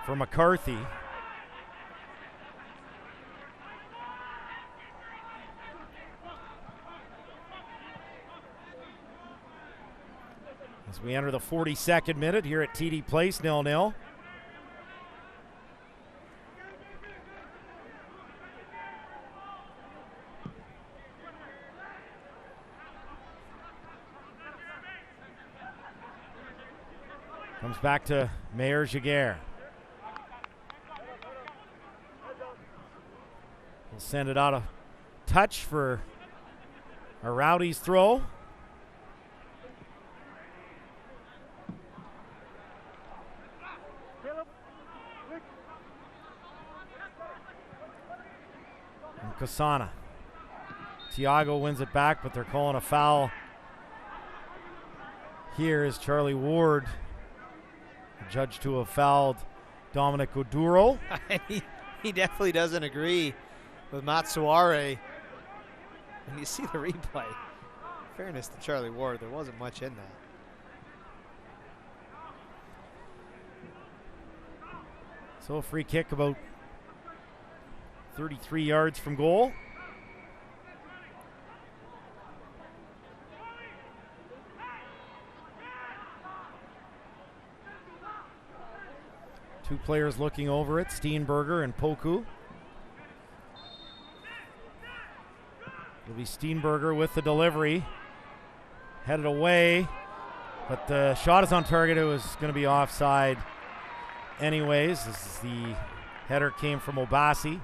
for McCarthy. As we enter the 42nd minute here at TD Place, 0-0. Comes back to Mayer Jaguar. We'll send it out of touch for a Rowdies throw. And Kasana. Thiago wins it back, but they're calling a foul. Here is Charlie Ward, judged to have fouled Dominic Oduro. he definitely doesn't agree with Matsuare. And you see the replay. In fairness to Charlie Ward, there wasn't much in that. So a free kick about 33 yards from goal. Two players looking over it, Steenberger and Poku. It'll be Steenberger with the delivery. Headed away, but the shot is on target. It was going to be offside anyways. This is the header came from Obasi.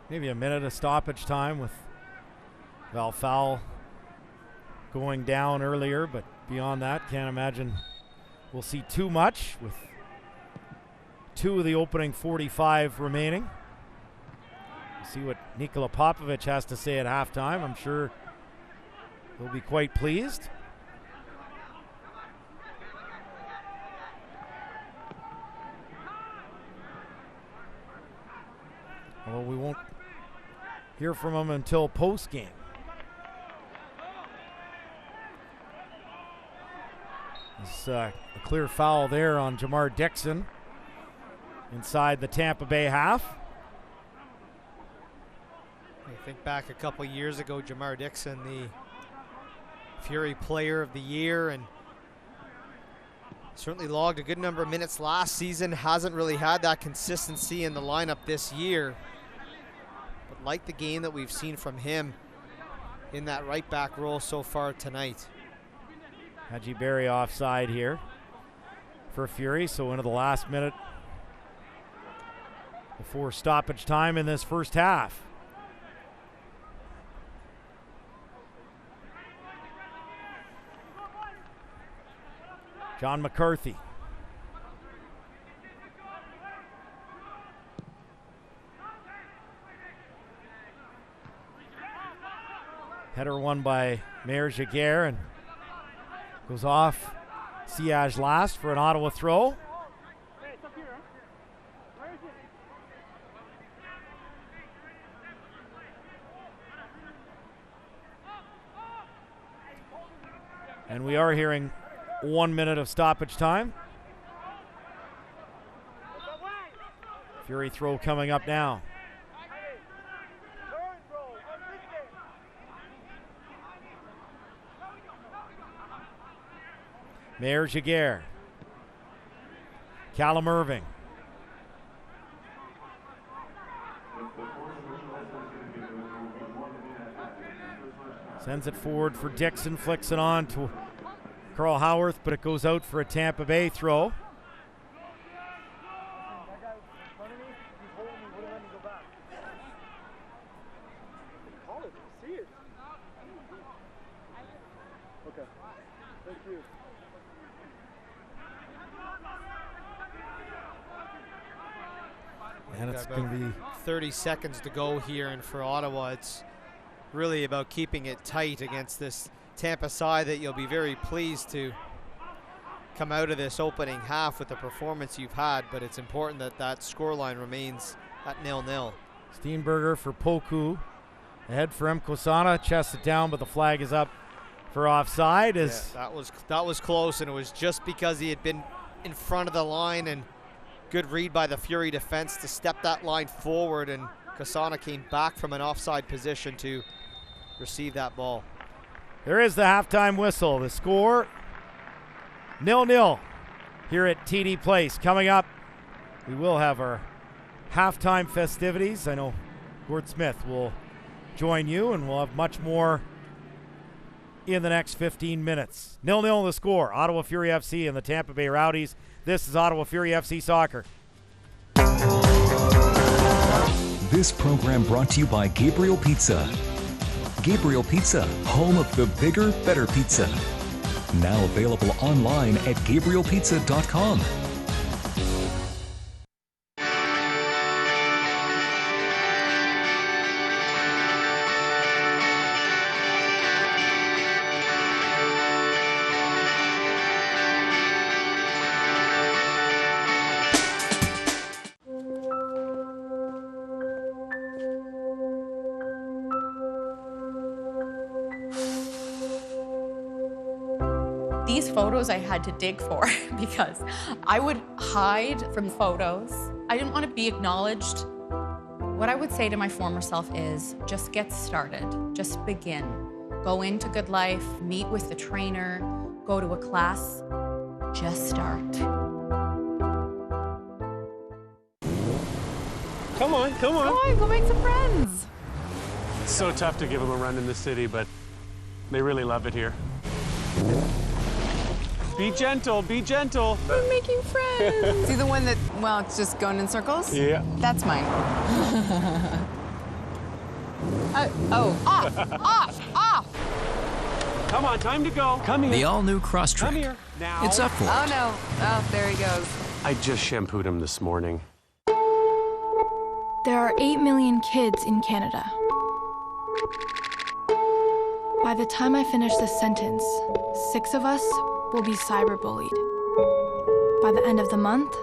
Maybe a minute of stoppage time with Val Fowl going down earlier, but beyond that, can't imagine we'll see too much with 2 of the opening 45 remaining. See what Nikola Popovic has to say at halftime. I'm sure he'll be quite pleased. Well, we won't hear from him until post-game. It's a clear foul there on Jamar Dixon inside the Tampa Bay half. I think back a couple years ago, Jamar Dixon, the Fury Player of the Year, and certainly logged a good number of minutes last season. Hasn't really had that consistency in the lineup this year. But like the game that we've seen from him in that right back role so far tonight. Haji Berry offside here for Fury, so into the last minute before stoppage time in this first half. John McCarthy. Header won by Mayer Jaguar and goes off Siage last for an Ottawa throw. And we are hearing 1 minute of stoppage time. Fury throw coming up now. Mayer Jaguar. Callum Irving. Sends it forward for Dixon, flicks it on to Carl Howarth, but it goes out for a Tampa Bay throw. And it's going to be 30 seconds to go here, and for Ottawa, it's really about keeping it tight against this Tampa side that you'll be very pleased to come out of this opening half with the performance you've had, but it's important that that scoreline remains at 0-0. Steenberger for Poku. Ahead for Mkosana, chests it down, but the flag is up for offside. Yeah, that was close, and it was just because he had been in front of the line, and good read by the Fury defense to step that line forward, and Kasana came back from an offside position to receive that ball. There is the halftime whistle. The score 0-0 here at TD Place. Coming up, we will have our halftime festivities. I know Gord Smith will join you, and we'll have much more in the next 15 minutes. 0-0 the score. Ottawa Fury FC and the Tampa Bay Rowdies. This is Ottawa Fury FC Soccer. This program brought to you by Gabriel Pizza. Gabriel Pizza, home of the bigger, better pizza. Now available online at GabrielPizza.com. These photos I had to dig for because I would hide from photos. I didn't want to be acknowledged. What I would say to my former self is just get started, just begin. Go into Good Life, meet with the trainer, go to a class, just start. Come on, come on. Come on, go make some friends. It's so tough to give them a run in the city, but they really love it here. Be gentle, be gentle. We're making friends. See the one that, well, it's just going in circles? Yeah. That's mine. Off. Come on, time to go. Come here. The all-new Cross Trick. Come here. Now. It's up for it. Oh, no. Oh, there he goes. I just shampooed him this morning. There are 8 million kids in Canada. By the time I finish this sentence, 6 of us will be cyberbullied. By the end of the month,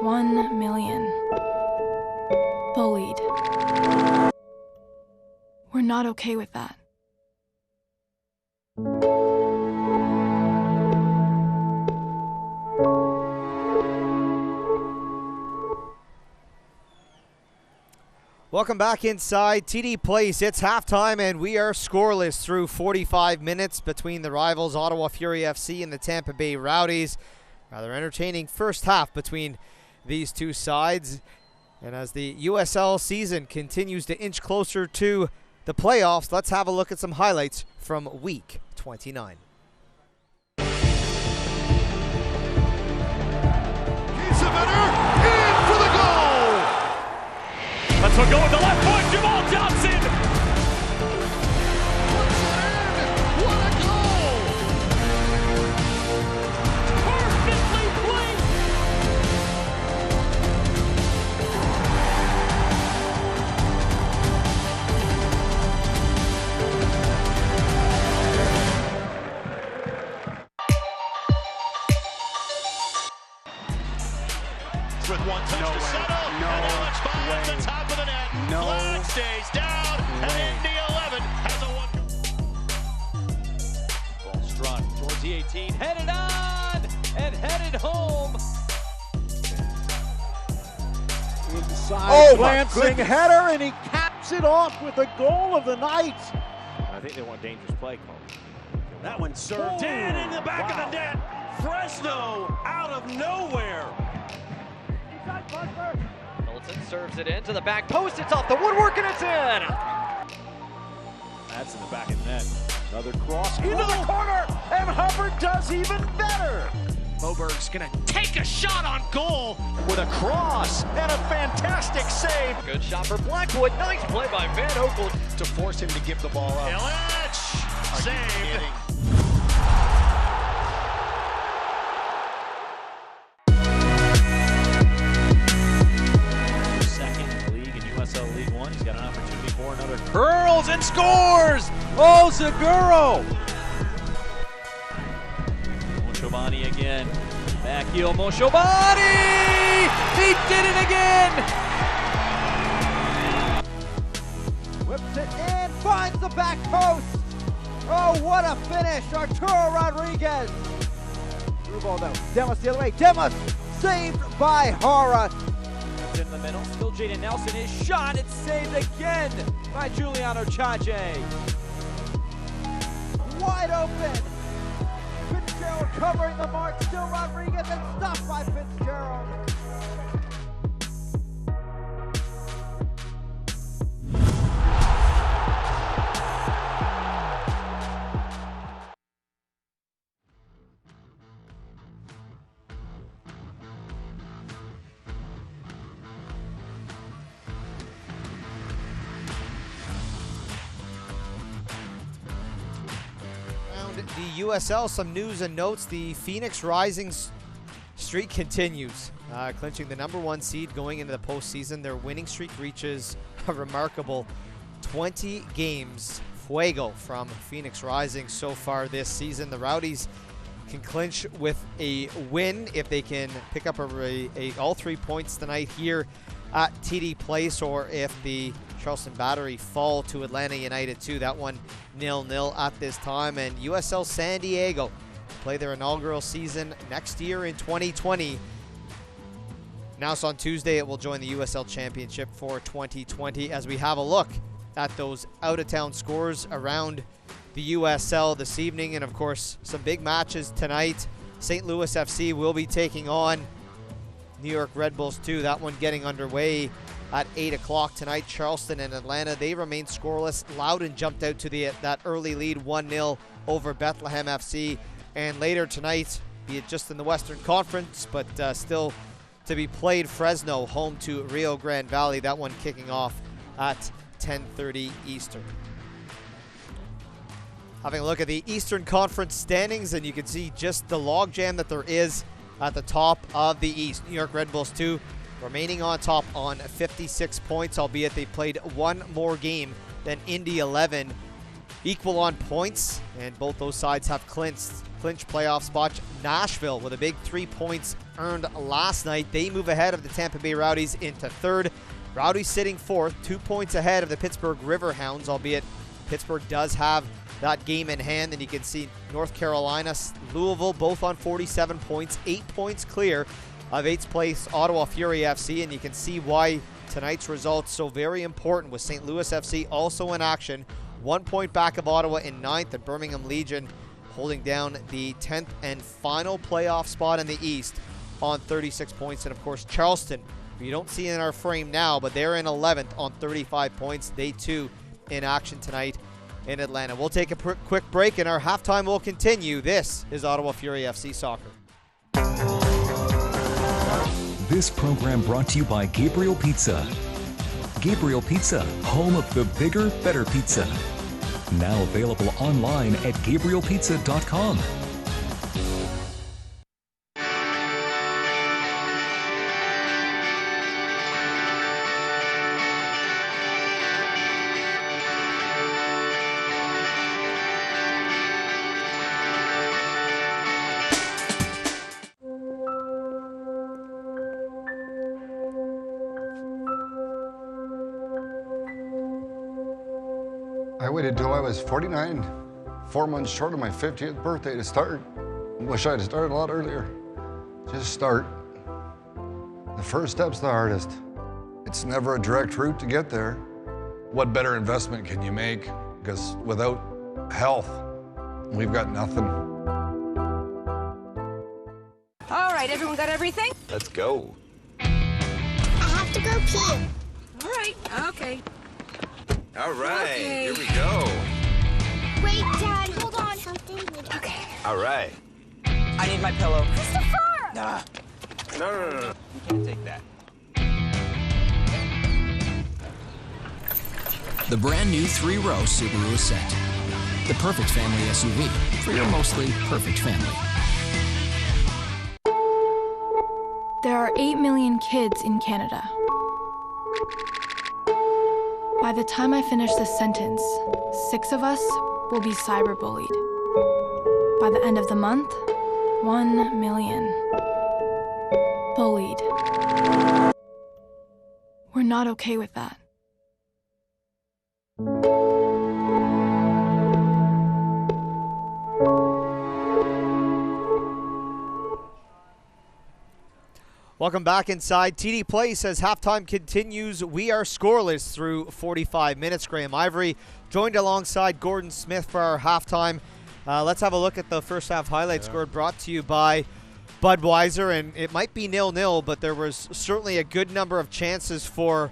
1 million. Bullied. We're not okay with that. Welcome back inside TD Place. It's halftime and we are scoreless through 45 minutes between the rivals Ottawa Fury FC and the Tampa Bay Rowdies. Rather entertaining first half between these two sides. And as the USL season continues to inch closer to the playoffs, let's have a look at some highlights from week 29. Let's go with the left foot, Jamal Johnson! What a goal! Perfectly placed! With one touch to settle, and now it's five at the top of the net. Flag stays down, and Indy 11 has a one. Ball struck towards the 18, headed on, and headed home. Inside, glancing header, and he caps it off with the goal of the night. I think they want dangerous play call. That one served in the back of the net. Fresno out of nowhere. Milton serves it in to the back post. It's off the woodwork and it's in. That's in the back of the net. Another cross into the corner, and Hubbard does even better. Moberg's gonna take a shot on goal With a cross and a fantastic save. Good shot for Blackwood. Nice play by Van Oakland To force him to give the ball up. Illich saved. USL League One. He's got an opportunity for another curls and scores! Oh, Zaguro! Moshobani again. Back heel, Moshobani! He did it again! Whips it in, finds the back post. Oh, what a finish, Arturo Rodriguez. Through ball though, Demas the other way, Demas saved by Hara. In the middle, still Jaden Nelson is shot, it's saved again by Giuliano Chache. Wide open. Fitzgerald covering the mark, still Rodriguez, and stopped by Fitzgerald. The USL, some news and notes. The Phoenix Rising streak continues, clinching the #1 seed going into the postseason. Their winning streak reaches a remarkable 20 games. Fuego from Phoenix Rising so far this season. The Rowdies can clinch with a win if they can pick up all 3 points tonight here at TD Place, or if the Charleston Battery fall to Atlanta United 2. That one 0-0 at this time. And USL San Diego play their inaugural season next year in 2020. Now, so on Tuesday, it will join the USL Championship for 2020 as we have a look at those out-of-town scores around the USL this evening. And, of course, some big matches tonight. St. Louis FC will be taking on New York Red Bulls 2. That one getting underway at 8 o'clock tonight. Charleston and Atlanta, they remain scoreless. Loudon jumped out to that early lead 1-0 over Bethlehem FC. And later tonight, be it just in the Western Conference, but still to be played, Fresno home to Rio Grande Valley. That one kicking off at 10:30 Eastern. Having a look at the Eastern Conference standings, and you can see just the logjam that there is at the top of the East. New York Red Bulls 2 remaining on top on 56 points, albeit they played one more game than Indy 11. Equal on points, and both those sides have clinched playoff spots. Nashville with a big 3 points earned last night. They move ahead of the Tampa Bay Rowdies into third. Rowdies sitting fourth, 2 points ahead of the Pittsburgh Riverhounds, albeit Pittsburgh does have that game in hand. And you can see North Carolina, Louisville, both on 47 points, 8 points clear of 8th place Ottawa Fury FC. And you can see why tonight's results so very important, with St. Louis FC also in action. 1 point back of Ottawa in 9th, and Birmingham Legion holding down the 10th and final playoff spot in the East on 36 points. And of course, Charleston, who you don't see in our frame now, but they're in 11th on 35 points. They too in action tonight in Atlanta. We'll take a quick break, and our halftime will continue. This is Ottawa Fury FC Soccer. This program brought to you by Gabriel Pizza. Gabriel Pizza, home of the bigger, better pizza. Now available online at GabrielPizza.com. I waited till I was 49, 4 months short of my 50th birthday to start. Wish I'd started a lot earlier. Just start. The first step's the hardest. It's never a direct route to get there. What better investment can you make? Because without health, we've got nothing. All right, everyone got everything? Let's go. I have to go pee. All right, okay. All right, Okay. here we go. Wait, Dad, hold on. Something. Okay. All right. I need my pillow. Christopher! No. You can't take that. The brand new 3-row Subaru Ascent. The perfect family SUV for your mostly perfect family. There are 8 million kids in Canada. By the time I finish this sentence, 6 of us will be cyberbullied. By the end of the month, 1 million. Bullied. We're not okay with that. Welcome back inside TD Place as halftime continues. We are scoreless through 45 minutes. Graham Ivory joined alongside Gordon Smith for our halftime. Let's have a look at the first half highlights scored, brought to you by Budweiser. And it might be 0-0, but there was certainly a good number of chances for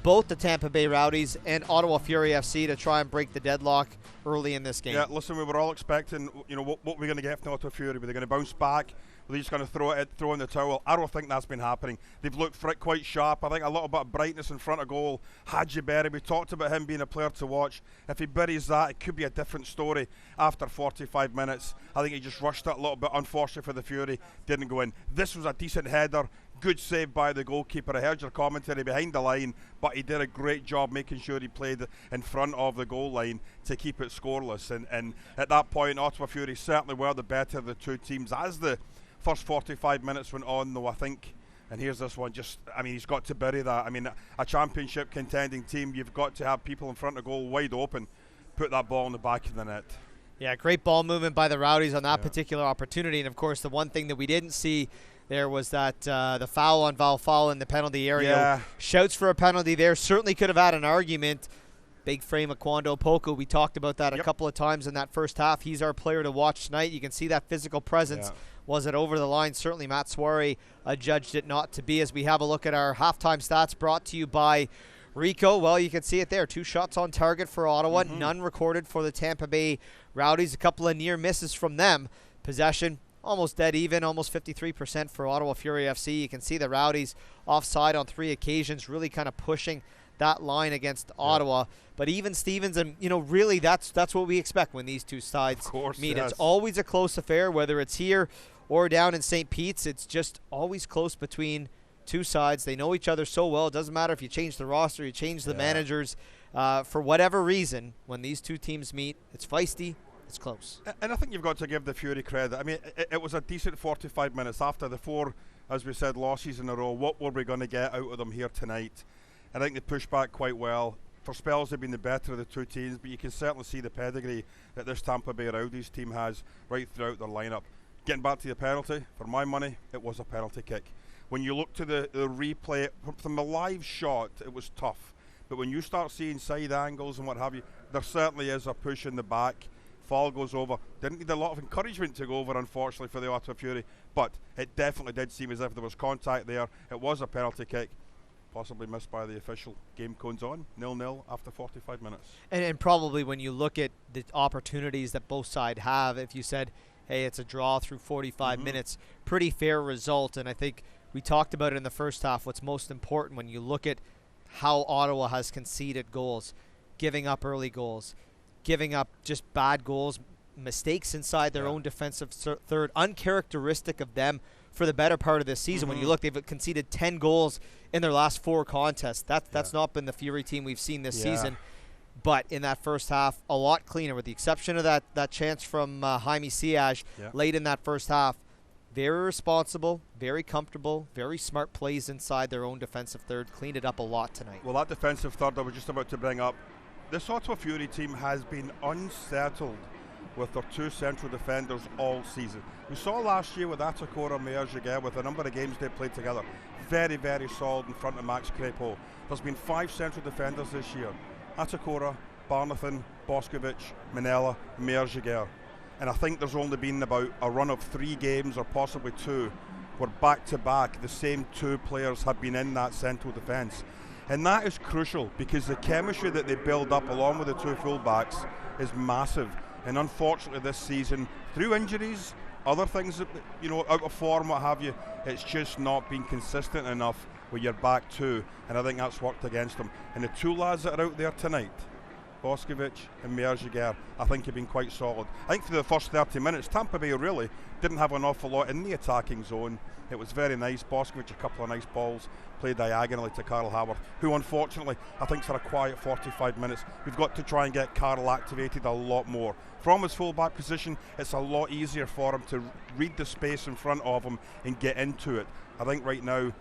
both the Tampa Bay Rowdies and Ottawa Fury FC to try and break the deadlock early in this game. Yeah, listen, we were all expecting, what we're going to get from Ottawa Fury. Were they going to bounce back? Were they just going to throw in the towel? I don't think that's been happening. They've looked quite sharp. I think a little bit of brightness in front of goal. Hadji Berry, we talked about him being a player to watch. If he buries that, it could be a different story after 45 minutes. I think he just rushed it a little bit. Unfortunately for the Fury, didn't go in. This was a decent header. Good save by the goalkeeper. I heard your commentary behind the line, but he did a great job making sure he played in front of the goal line to keep it scoreless. And at that point, Ottawa Fury certainly were the better of the two teams. As the first 45 minutes went on, though, I think, and here's this one, he's got to bury that. I mean, a championship contending team, you've got to have people in front of goal wide open, put that ball in the back of the net. Yeah, great ball movement by the Rowdies on that particular opportunity. And, of course, the one thing that we didn't see there was that the foul on Valfal in the penalty area. Yeah. Shouts for a penalty there. Certainly could have had an argument. Big frame of Kwando Poku. We talked about that a couple of times in that first half. He's our player to watch tonight. You can see that physical presence. Was it over the line? Certainly Matt Soare judged it not to be. As we have a look at our halftime stats brought to you by Rico. Well, you can see it there. 2 shots on target for Ottawa. None recorded for the Tampa Bay Rowdies. A couple of near misses from them. Possession almost dead even, almost 53% for Ottawa Fury FC. You can see the Rowdies offside on 3 occasions, really kind of pushing that line against Ottawa. But even Stevens, and really that's what we expect when these two sides meet. It's always a close affair, whether it's here or down in St. Pete's. It's just always close between two sides. They know each other so well. It doesn't matter if you change the roster, you change the managers. For whatever reason, when these two teams meet, it's feisty, it's close. And I think you've got to give the Fury credit. I mean, it was a decent 45 minutes after the 4, as we said, losses in a row. What were we going to get out of them here tonight? I think they pushed back quite well. For spells, they've been the better of the two teams, but you can certainly see the pedigree that this Tampa Bay Rowdies team has right throughout their lineup. Getting back to the penalty, for my money, it was a penalty kick. When you look to the replay, from the live shot, it was tough. But when you start seeing side angles and what have you, there certainly is a push in the back. Fall goes over. Didn't need a lot of encouragement to go over, unfortunately, for the Ottawa Fury, but it definitely did seem as if there was contact there. It was a penalty kick, possibly missed by the official. Game cones on, 0-0 after 45 minutes. And probably when you look at the opportunities that both sides have, if you said, hey, it's a draw through 45 minutes, pretty fair result. And I think we talked about it in the first half. What's most important when you look at how Ottawa has conceded goals, giving up early goals, giving up just bad goals, mistakes inside their own defensive third, uncharacteristic of them for the better part of this season. When you look, they've conceded 10 goals in their last 4 contests. That's not been the Fury team we've seen this season. But in that first half, a lot cleaner, with the exception of that chance from Jaime Siaj late in that first half. Very responsible, very comfortable, very smart plays inside their own defensive third. Cleaned it up a lot tonight. Well, that defensive third I was just about to bring up, this Ottawa Fury team has been unsettled with their 2 central defenders all season. We saw last year with Atakora and Meyer with a number of games they played together. Very, very solid in front of Max Crepeau. There's been 5 central defenders this year. Atakora, Barnathan, Boskovic, Manella, Meyer. And I think there's only been about a run of 3 games, or possibly 2, where back-to-back the same 2 players have been in that central defence. And that is crucial, because the chemistry that they build up along with the 2 fullbacks is massive. And unfortunately this season, through injuries, other things, out of form, what have you, it's just not been consistent enough with your back 2. And I think that's worked against them. And the 2 lads that are out there tonight, Boskovic and Meyer, I think have been quite solid. I think for the first 30 minutes, Tampa Bay really didn't have an awful lot in the attacking zone. It was very nice. Boskovic, a couple of nice balls, played diagonally to Carl Howard, who unfortunately I think's had a quiet 45 minutes. We've got to try and get Carl activated a lot more. From his full-back position, it's a lot easier for him to read the space in front of him and get into it. I think right now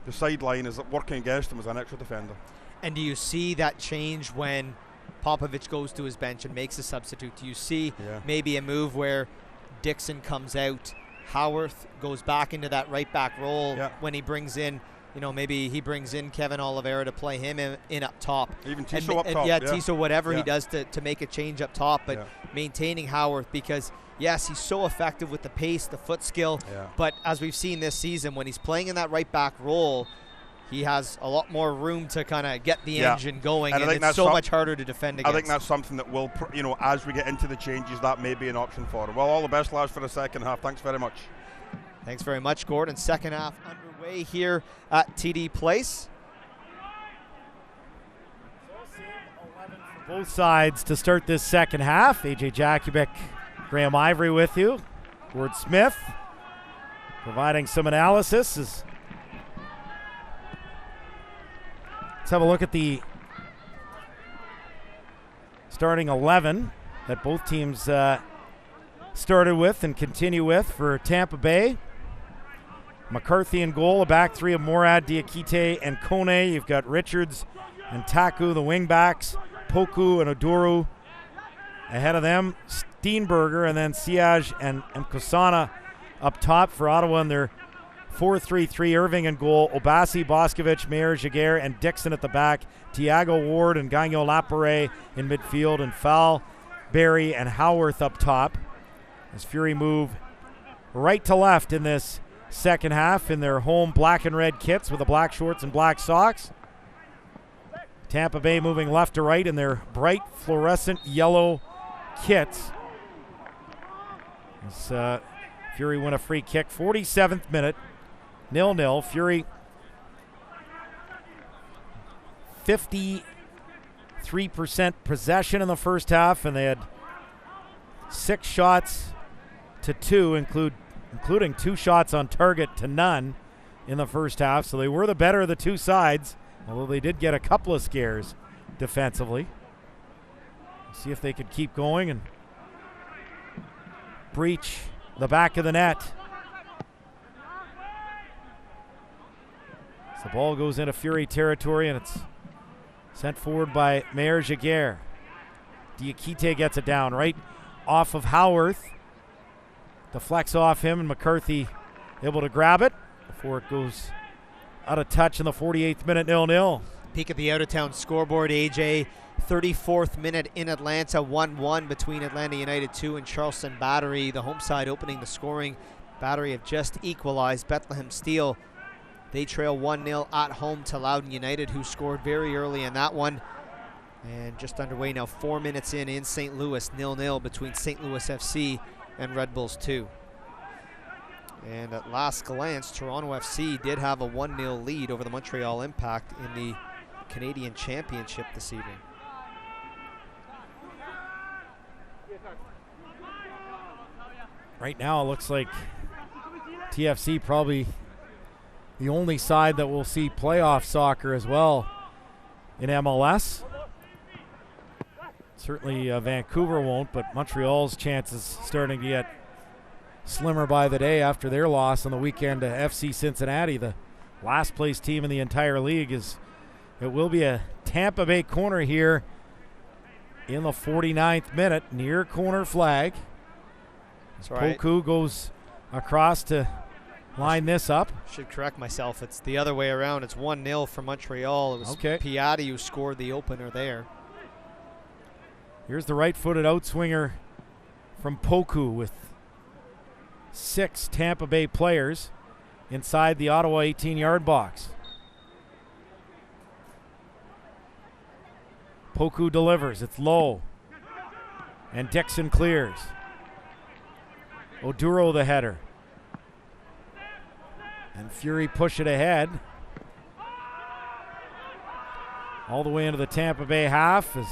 the sideline is working against him as an extra defender. And do you see that change when Popovich goes to his bench and makes a substitute? Do you see maybe a move where Dixon comes out, Howarth goes back into that right back role when he brings in, maybe he brings in Kevin Oliveira to play him in up top. Even Tiso up top. Tiso, whatever he does to make a change up top, but maintaining Howarth, because yes, he's so effective with the pace, the foot skill, but as we've seen this season, when he's playing in that right back role, he has a lot more room to kind of get the engine going, and it's so much harder to defend against. I think that's something that will, as we get into the changes, that may be an option for him. Well, all the best, lads, for the second half. Thanks very much. Thanks very much, Gordon. Second half underway here at TD Place. Both sides to start this second half. AJ Jakubik, Graham Ivory with you. Gord Smith providing some analysis. Let's have a look at the starting 11 that both teams started with and continue with for Tampa Bay. McCarthy in goal, a back 3 of Morad, Diakite, and Kone. You've got Richards and Taku, the wingbacks, Poku and Oduru. Ahead of them, Steenberger, and then Siaj and Kosana up top for Ottawa in their 4-3-3. Irving in goal, Obasi, Boskovic, Meyer, Jaguar, and Dixon at the back. Tiago Ward and Gagnon Lapare in midfield, and Fall, Barry, and Howarth up top. As Fury move right to left in this second half in their home black and red kits with the black shorts and black socks. Tampa Bay moving left to right in their bright fluorescent yellow kits. As Fury win a free kick, 47th minute, 0-0. Fury 53% possession in the first half, and they had 6 shots to 2, including 2 shots on target to none in the first half, so they were the better of the two sides, although they did get a couple of scares defensively. See if they could keep going and breach the back of the net. So the ball goes into Fury territory, and it's sent forward by Mayor Jaguar. Diakite gets it down right off of Howarth. Deflects off him, and McCarthy able to grab it before it goes out of touch in the 48th minute, 0-0. Peek at the out-of-town scoreboard, AJ. 34th minute in Atlanta, 1-1 between Atlanta United 2 and Charleston Battery. The home side opening the scoring. Battery have just equalized. Bethlehem Steel, they trail 1-0 at home to Loudoun United, who scored very early in that one. And just underway now, 4 minutes in St. Louis, 0-0 between St. Louis FC and Red Bulls 2. And at last glance, Toronto FC did have a 1-0 lead over the Montreal Impact in the Canadian Championship this evening. Right now, it looks like TFC probably the only side that will see playoff soccer as well in MLS. Certainly Vancouver won't, but Montreal's chances starting to get slimmer by the day after their loss on the weekend to FC Cincinnati, the last place team in the entire league. It will be a Tampa Bay corner here in the 49th minute, near corner flag. Right. Poku goes across to line this up. Should correct myself. It's the other way around. It's 1-0 for Montreal. It was Piatti who scored the opener there. Here's the right-footed outswinger from Poku with 6 Tampa Bay players inside the Ottawa 18-yard box. Poku delivers. It's low. And Dixon clears. Oduro the header. And Fury push it ahead. All the way into the Tampa Bay half as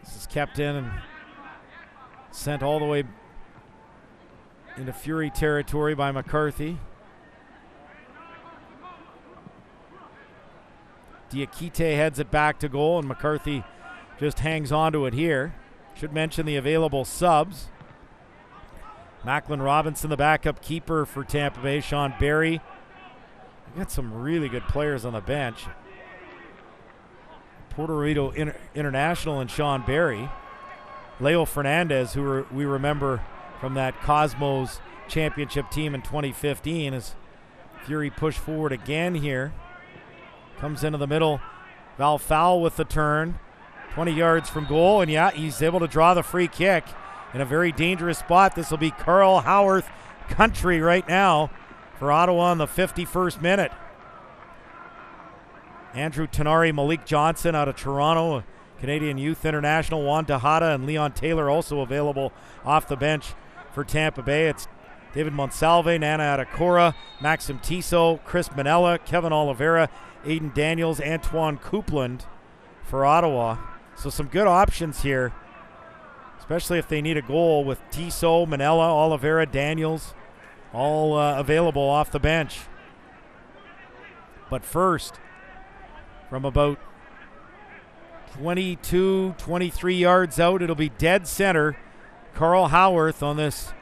this is kept in and sent all the way into Fury territory by McCarthy. Diakite heads it back to goal, and McCarthy just hangs on to it here. Should mention the available subs. Macklin Robinson, the backup keeper for Tampa Bay. Sean Barry. We got some really good players on the bench. Puerto Rico International and Sean Barry. Leo Fernandez, who we remember from that Cosmos championship team in 2015, as Fury pushed forward again here. Comes into the middle. Val Fowl with the turn. 20 yards from goal, and yeah, he's able to draw the free kick in a very dangerous spot. This will be Carl Howarth country right now for Ottawa in the 51st minute. Andrew Tenari, Malik Johnson out of Toronto, Canadian Youth International, Juan Tejada and Leon Taylor also available off the bench for Tampa Bay. It's David Monsalve, Nana Adekora, Maxim Tissot, Chris Manella, Kevin Oliveira, Aiden Daniels, Antoine Coupland for Ottawa. So some good options here, especially if they need a goal with Tissot, Manella, Oliveira, Daniels, all available off the bench. But first, from about 22, 23 yards out, it'll be dead center. Carl Howarth on this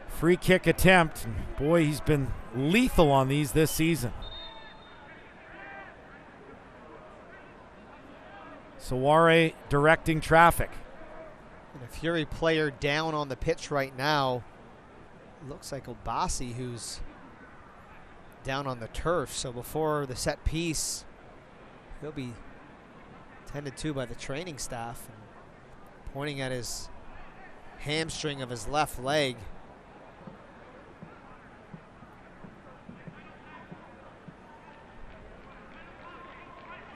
free kick attempt. And boy, he's been lethal on these this season. Saware directing traffic. And a Fury player down on the pitch right now. Looks like Obasi, who's down on the turf. So before the set piece, he'll be tended to by the training staff. And pointing at his hamstring of his left leg.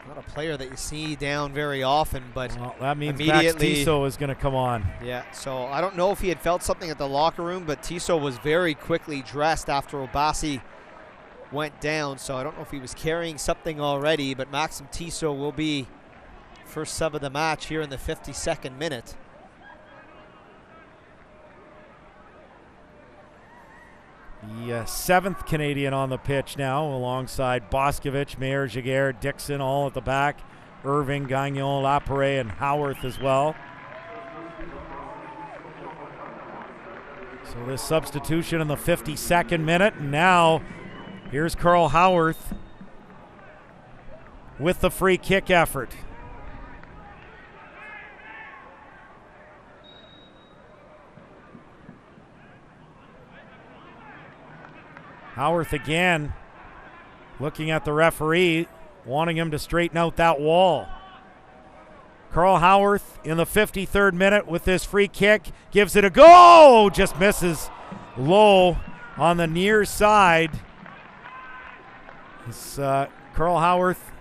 Not a player that you see down very often, but well, that means immediately Max Tissot is going to come on. Yeah, so I don't know if he had felt something at the locker room, but Tissot was very quickly dressed after Obasi went down, so I don't know if he was carrying something already, but Maxim Tissot will be first sub of the match here in the 52nd minute. The seventh Canadian on the pitch now, alongside Boscovich, Mayer, Giguère, Dixon, all at the back. Irving, Gagnon, Lapare, and Howarth as well. So this substitution in the 52nd minute, and now here's Carl Howarth with the free kick effort. Howarth again looking at the referee, wanting him to straighten out that wall. Carl Howarth in the 53rd minute with this free kick, gives it a go, just misses low on the near side. It's Carl Howarth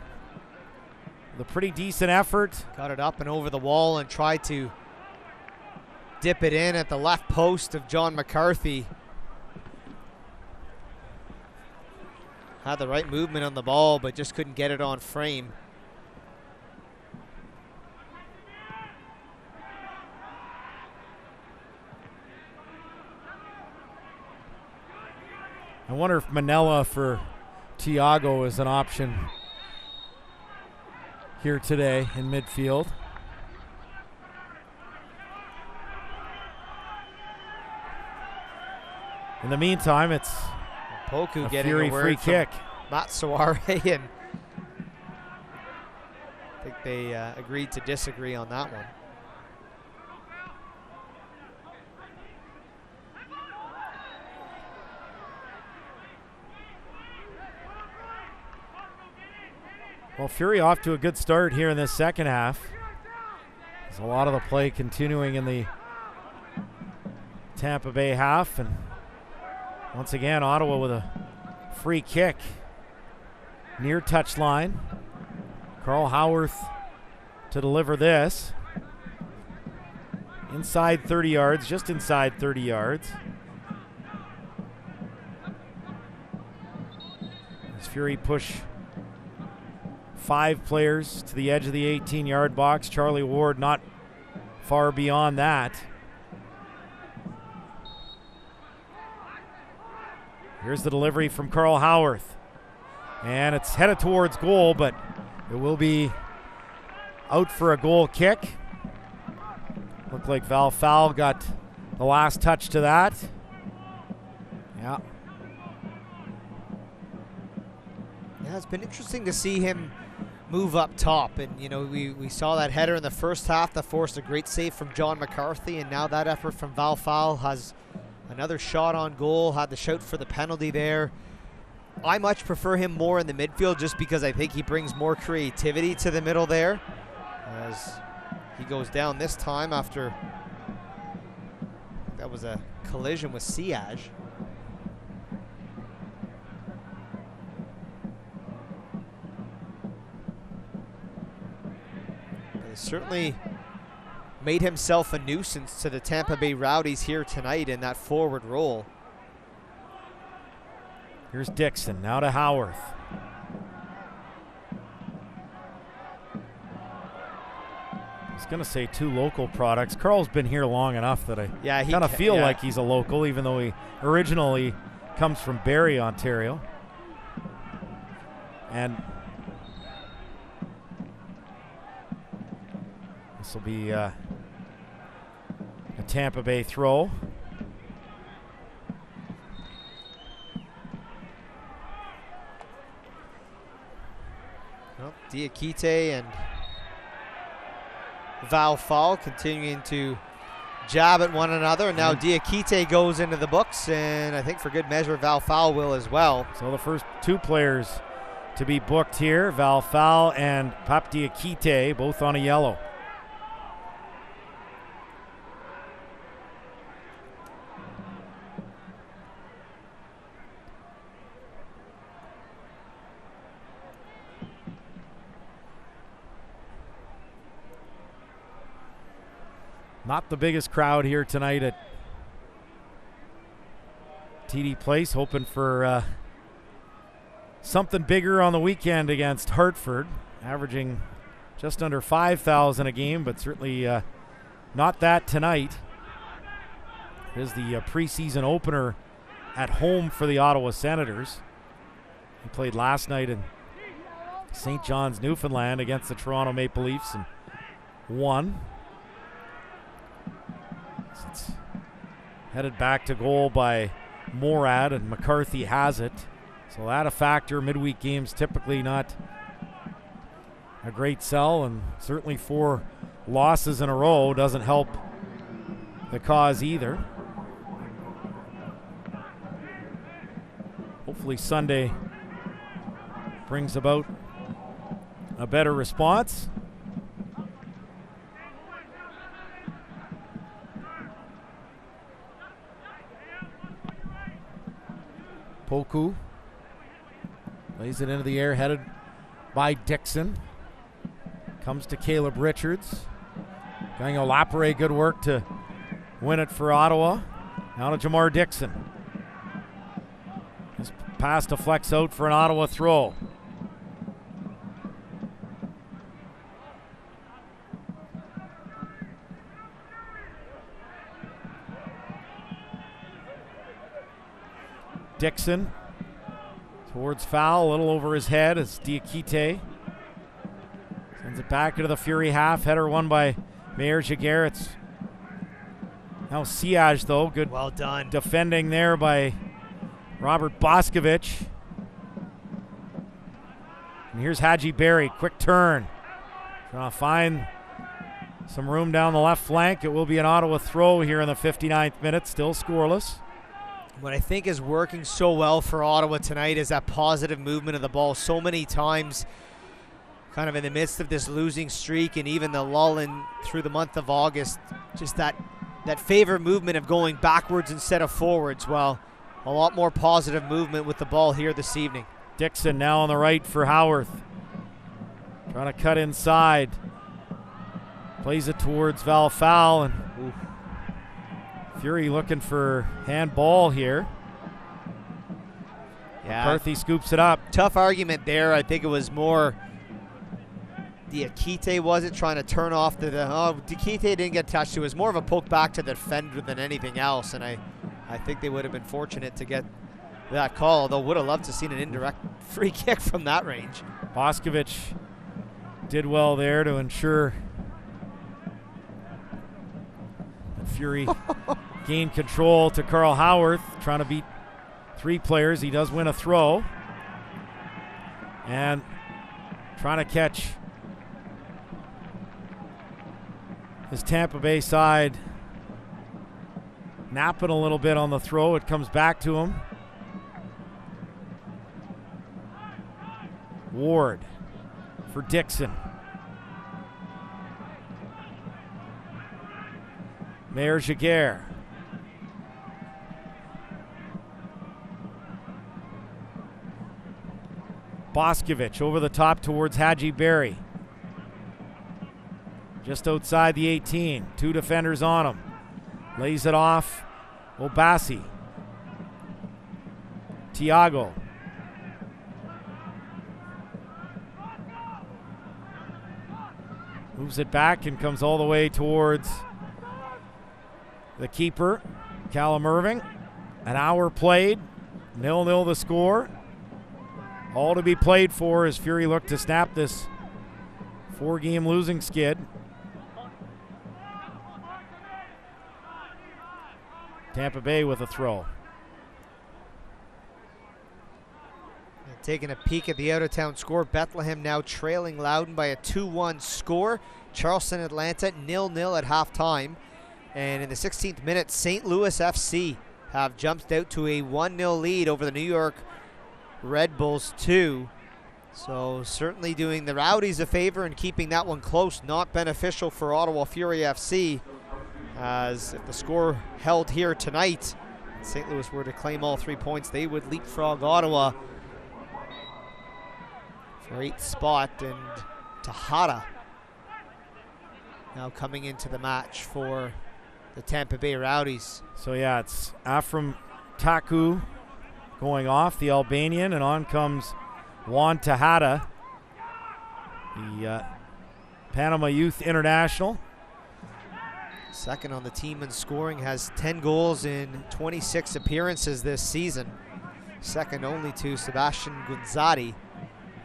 with a pretty decent effort. Got it up and over the wall and tried to dip it in at the left post of John McCarthy. Had the right movement on the ball, but just couldn't get it on frame. I wonder if Manella for Thiago is an option here today in midfield. In the meantime, it's Poku a getting Fury a word free from kick. Matt Soare, and I think they agreed to disagree on that one. Well, Fury off to a good start here in this second half. There's a lot of the play continuing in the Tampa Bay half, and once again, Ottawa with a free kick near touchline. Carl Howarth to deliver this. Inside 30 yards, just inside 30 yards. As Fury push 5 players to the edge of the 18-yard box. Charlie Ward not far beyond that. Here's the delivery from Carl Howarth. And it's headed towards goal, but it will be out for a goal kick. Looked like Val Fowl got the last touch to that. Yeah. Yeah, it's been interesting to see him move up top, and you know, we saw that header in the first half that forced a great save from John McCarthy, and now that effort from Val Fowl has another shot on goal, had the shout for the penalty there. I much prefer him more in the midfield just because I think he brings more creativity to the middle there as he goes down this time after that was a collision with Siage. Certainly made himself a nuisance to the Tampa Bay Rowdies here tonight in that forward role. Here's Dixon, now to Howarth. I was going to say 2 local products. Carl's been here long enough that I kind of feel like he's a local, even though he originally comes from Barrie, Ontario. And this will be a Tampa Bay throw. Well, Diakite and Val Fowl continuing to jab at one another. And now Diakite goes into the books, and I think for good measure Val Fowl will as well. So the first 2 players to be booked here, Val Fowl and Pap Diakite, both on a yellow. Not the biggest crowd here tonight at TD Place, hoping for something bigger on the weekend against Hartford, averaging just under 5,000 a game, but certainly not that tonight. Here's the preseason opener at home for the Ottawa Senators. He played last night in St. John's, Newfoundland against the Toronto Maple Leafs and won. It's headed back to goal by Morad, and McCarthy has it. So that a factor. Midweek games typically not a great sell, and certainly 4 losses in a row doesn't help the cause either. Hopefully Sunday brings about a better response. Poku lays it into the air, headed by Dixon. Comes to Caleb Richards. Gango Lapre, good work to win it for Ottawa. Now to Jamar Dixon. His pass deflects out for an Ottawa throw. Dixon towards foul, a little over his head as Diakite sends it back into the Fury half. Header won by Mayer Jaguar. It's now Siage, though. Good, well done defending there by Robert Boscovich. And here's Hadji Berry, quick turn. Trying to find some room down the left flank. It will be an Ottawa throw here in the 59th minute, still scoreless. What I think is working so well for Ottawa tonight is that positive movement of the ball. So many times, kind of in the midst of this losing streak and even the lull in through the month of August, just that favorite movement of going backwards instead of forwards. Well, a lot more positive movement with the ball here this evening. Dixon now on the right for Howarth. Trying to cut inside. Plays it towards Val Fowl, and Fury looking for handball here. Yeah. McCarthy scoops it up. Tough argument there. I think it was more Diakite, was it, trying to turn off Diakite didn't get touched. It was more of a poke back to the defender than anything else, and I think they would have been fortunate to get that call, although would have loved to seen an indirect free kick from that range. Boscovich did well there to ensure that Fury gained control to Carl Howarth, trying to beat 3 players. He does win a throw. And trying to catch his Tampa Bay side napping a little bit on the throw. It comes back to him. Ward for Dixon. Mayer Jaguar. Boscovich over the top towards Hadji Berry. Just outside the 18. 2 defenders on him. Lays it off. Obasi. Tiago. Moves it back and comes all the way towards the keeper, Callum Irving. An hour played. 0-0 the score. All to be played for as Fury look to snap this 4-game losing skid. Tampa Bay with a throw. Taking a peek at the out-of-town score, Bethlehem now trailing Loudon by a 2-1 score. Charleston Atlanta 0-0 at halftime. And in the 16th minute, St. Louis FC have jumped out to a 1-0 lead over the New York Red Bulls 2. So certainly doing the Rowdies a favor and keeping that one close. Not beneficial for Ottawa Fury FC, as if the score held here tonight, St. Louis were to claim all 3 points, they would leapfrog Ottawa for 8th spot. And Tejada now coming into the match for the Tampa Bay Rowdies. So yeah, it's Afram Taku going off, the Albanian, and on comes Juan Tejada, the Panama Youth International. Second on the team in scoring, has 10 goals in 26 appearances this season. Second only to Sebastian Gunzati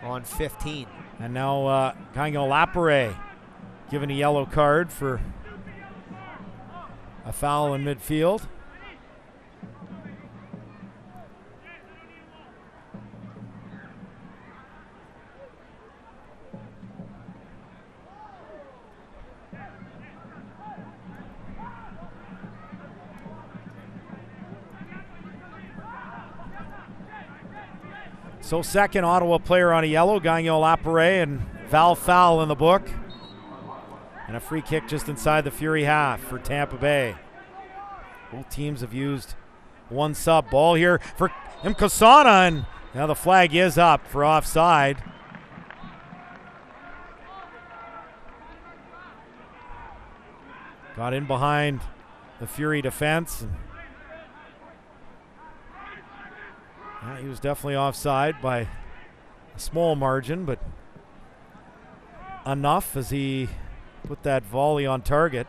on 15. And now Gagnon Lapare given a yellow card for a foul in midfield. So second Ottawa player on a yellow, Gagnon Lapare, and Val foul in the book. And a free kick just inside the Fury half for Tampa Bay. Both teams have used one sub. Ball here for Mkosana, and now the flag is up for offside. Got in behind the Fury defense. And he was definitely offside by a small margin, but enough as he put that volley on target.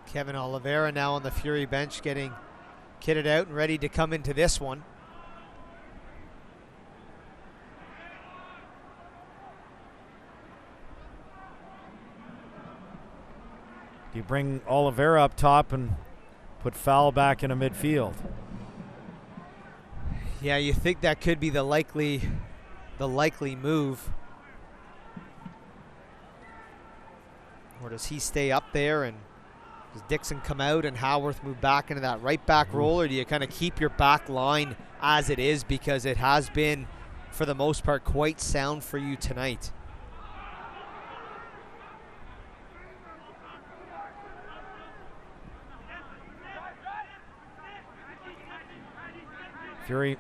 Kevin Oliveira now on the Fury bench, getting kitted out and ready to come into this one. You bring Oliveira up top and put Fowl back into midfield. Yeah, you think that could be the likely move. Or does he stay up there, and does Dixon come out and Howarth move back into that right back role, or do you kind of keep your back line as it is, because it has been, for the most part, quite sound for you tonight? Fury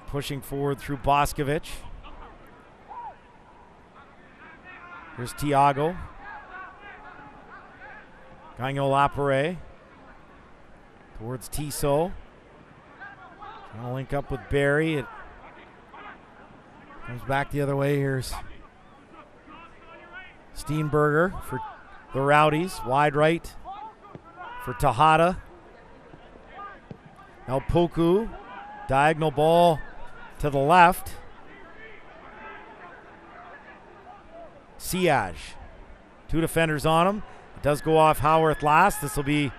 pushing forward through Boscovich. Here's Thiago. Gagnon Lapare towards Tissot. Trying to link up with Barry. It comes back the other way. Here's Steenberger for the Rowdies. Wide right for Tejada. Now Poku. Diagonal ball to the left. Siage. Two defenders on him. It does go off Howarth last. This will be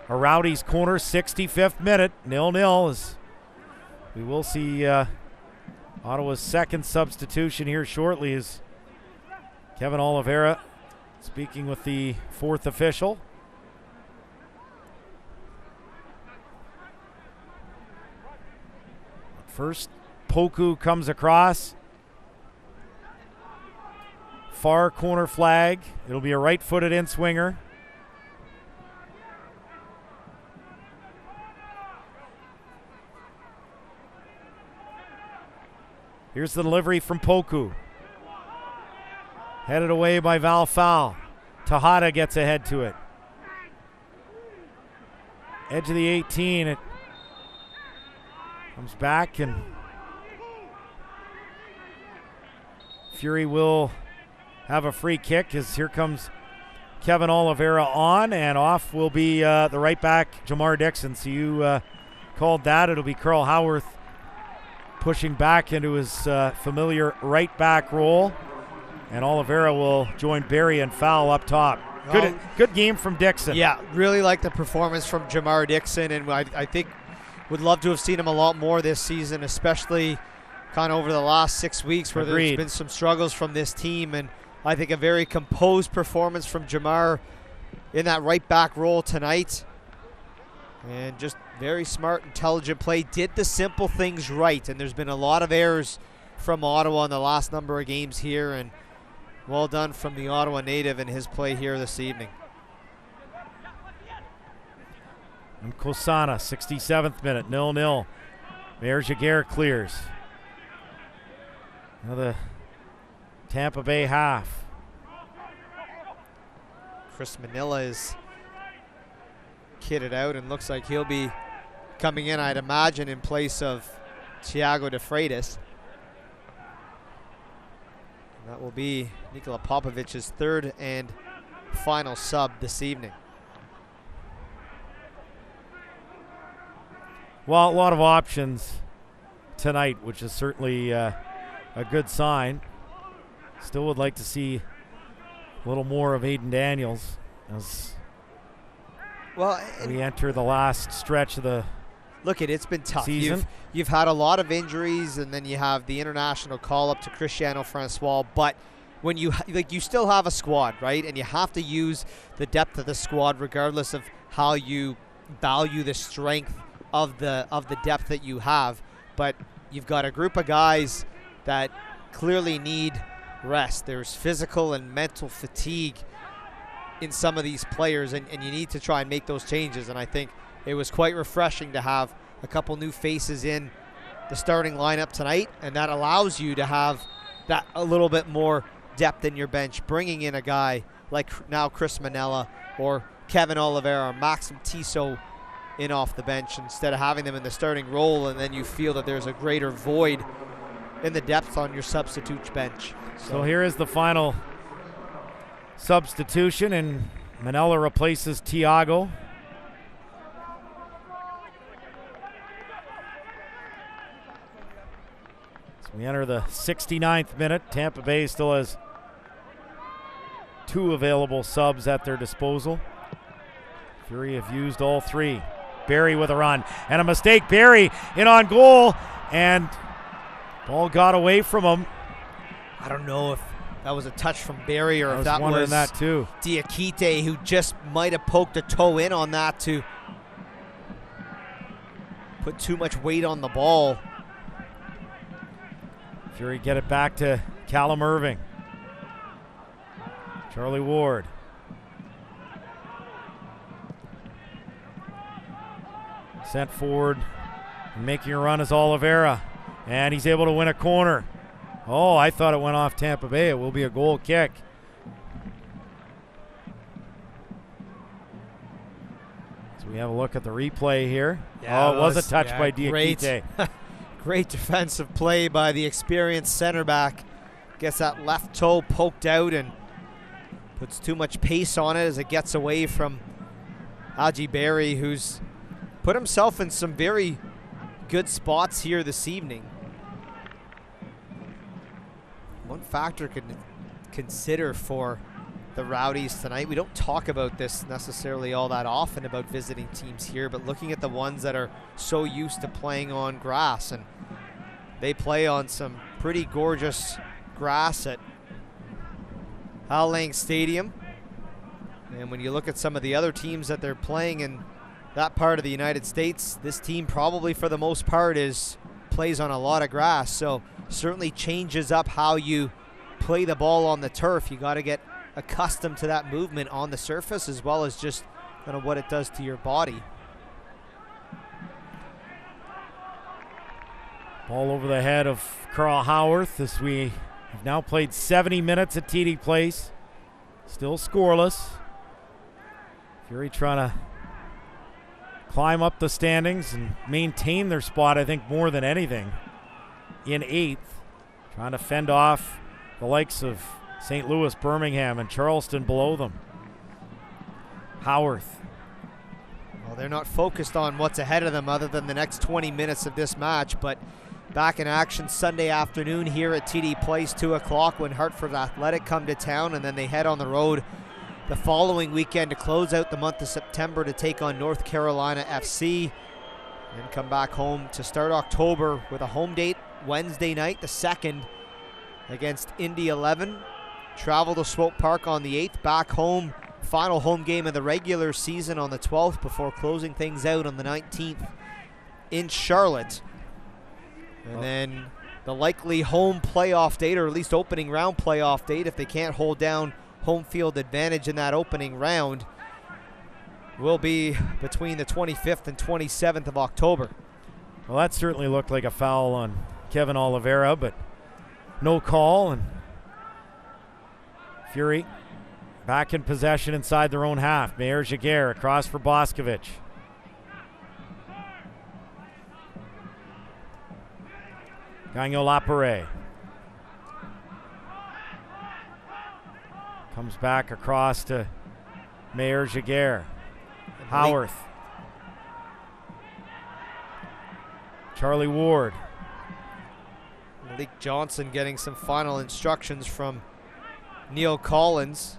a Rowdies corner, 65th minute. 0-0 as we will see Ottawa's second substitution here shortly, as Kevin Oliveira speaking with the fourth official. First, Poku comes across. Far corner flag. It'll be a right-footed in-swinger. Here's the delivery from Poku. Headed away by Val Fowl. Tejada gets ahead to it. Edge of the 18. It comes back, and Fury will have a free kick as here comes Kevin Oliveira on, and off will be the right back, Jamar Dixon. So you called that. It'll be Carl Howarth pushing back into his familiar right back role, and Oliveira will join Barry and Fowl up top. Good game from Dixon. Yeah, really like the performance from Jamar Dixon, and I think would love to have seen him a lot more this season, especially kind of over the last 6 weeks where there's been some struggles from this team. And I think a very composed performance from Jamar in that right back role tonight. And just very smart, intelligent play. Did the simple things right. And there's been a lot of errors from Ottawa in the last number of games here. And well done from the Ottawa native in his play here this evening. And Kosana, 67th minute, 0-0. Mayor Jaguar clears. Now the Tampa Bay half. Chris Manila is kitted out and looks like he'll be coming in, I'd imagine, in place of Thiago de Freitas. That will be Nikola Popovic's third and final sub this evening. Well, a lot of options tonight, which is certainly a good sign. Still would like to see a little more of Aiden Daniels as we enter the last stretch of the Look, it's been tough. Season. You've had a lot of injuries, and then you have the international call-up to Cristiano Francois, but when you still have a squad, right? And you have to use the depth of the squad regardless of how you value the strength of the depth that you have. But you've got a group of guys that clearly need rest. There's physical and mental fatigue in some of these players, and you need to try and make those changes. And I think it was quite refreshing to have a couple new faces in the starting lineup tonight, and that allows you to have that a little bit more depth in your bench, bringing in a guy like now Chris Manella or Kevin Oliveira or Maxim Tissot in off the bench instead of having them in the starting role, and then you feel that there's a greater void in the depth on your substitute bench. So here is the final substitution, and Manella replaces Thiago. So we enter the 69th minute. Tampa Bay still has 2 available subs at their disposal. Fury have used all 3. Barry with a run and a mistake. Barry in on goal, and ball got away from him. I don't know if that was a touch from Barry or if that was that too. Diakite, who just might have poked a toe in on that to put too much weight on the ball. Fury get it back to Callum Irving. Charlie Ward. Sent forward and making a run is Oliveira. And he's able to win a corner. Oh, I thought it went off Tampa Bay. It will be a goal kick. So we have a look at the replay here. Yeah, it was a touch by Diakite. Great defensive play by the experienced center back. Gets that left toe poked out and puts too much pace on it as it gets away from Haji Barry, who's put himself in some very good spots here this evening. One factor to consider for the Rowdies tonight, we don't talk about this necessarily all that often about visiting teams here, but looking at the ones that are so used to playing on grass, and they play on some pretty gorgeous grass at Al Lang Stadium. And when you look at some of the other teams that they're playing in that part of the United States, this team probably for the most part plays on a lot of grass, so certainly changes up how you play the ball on the turf. You got to get accustomed to that movement on the surface as well as just kind of what it does to your body. Ball over the head of Carl Howarth as we have now played 70 minutes at TD Place. Still scoreless. Fury trying to climb up the standings and maintain their spot, I think, more than anything, in 8th. Trying to fend off the likes of St. Louis, Birmingham, and Charleston below them. Howarth. Well, they're not focused on what's ahead of them other than the next 20 minutes of this match, but back in action Sunday afternoon here at TD Place, 2 o'clock, when Hartford Athletic come to town, and then they head on the road the following weekend to close out the month of September to take on North Carolina FC, and come back home to start October with a home date Wednesday night, the 2nd, against Indy 11. Travel to Swope Park on the 8th, back home, final home game of the regular season on the 12th before closing things out on the 19th in Charlotte. And then the likely home playoff date, or at least opening round playoff date, if they can't hold down home field advantage in that opening round, will be between the 25th and 27th of October. Well, that certainly looked like a foul on Kevin Oliveira, but no call, and Fury back in possession inside their own half. Mayer Jaguar across for Boscovich. Gagnon Lapare comes back across to Mayer Jaguar. Howarth. Charlie Ward. Malik Johnson getting some final instructions from Neil Collins.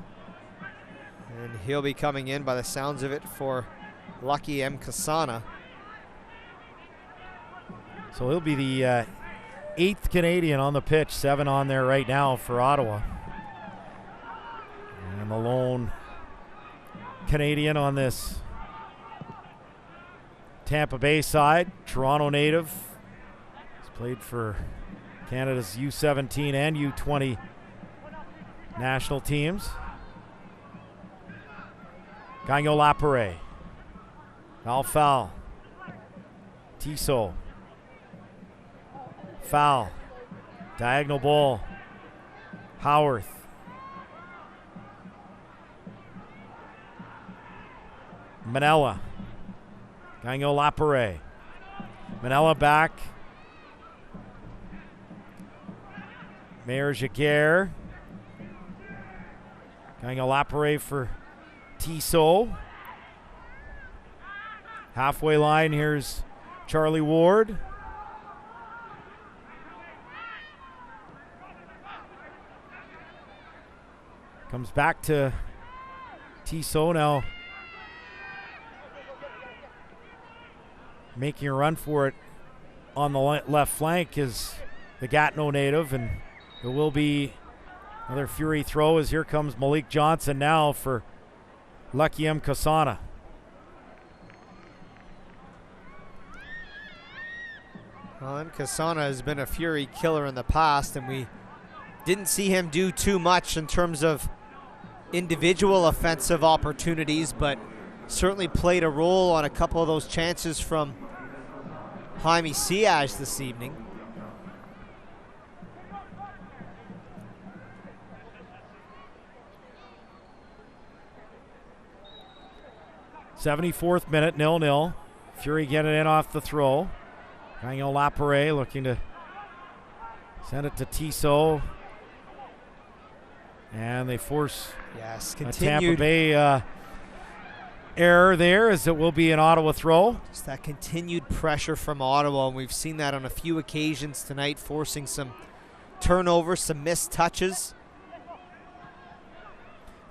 And he'll be coming in by the sounds of it for Lucky M. Kasana. So he'll be the 8th Canadian on the pitch, 7 on there right now for Ottawa. And the lone Canadian on this Tampa Bay side, Toronto native. He's played for Canada's U17 and U20 national teams. Gagnon Lapare. Foul. Tissot. Foul. Diagonal ball. Howarth. Manella. Gagnon Lapare. Manella back. Mayer Jaguar. Gagnon Lapare for Tissot. Halfway line, here's Charlie Ward. Comes back to Tissot now. Making a run for it on the left flank is the Gatineau native, and there will be another Fury throw as here comes Malik Johnson now for Lucky M. Kasana. Well, M. Kasana has been a Fury killer in the past, and we didn't see him do too much in terms of individual offensive opportunities, but certainly played a role on a couple of those chances from Jaime Siage this evening. '74th minute, 0-0. Fury getting in off the throw. Gagnon Lapare looking to send it to Tissot. And they force a Tampa Bay error there, as it will be an Ottawa throw. Just that continued pressure from Ottawa, and we've seen that on a few occasions tonight, forcing some turnovers, some missed touches.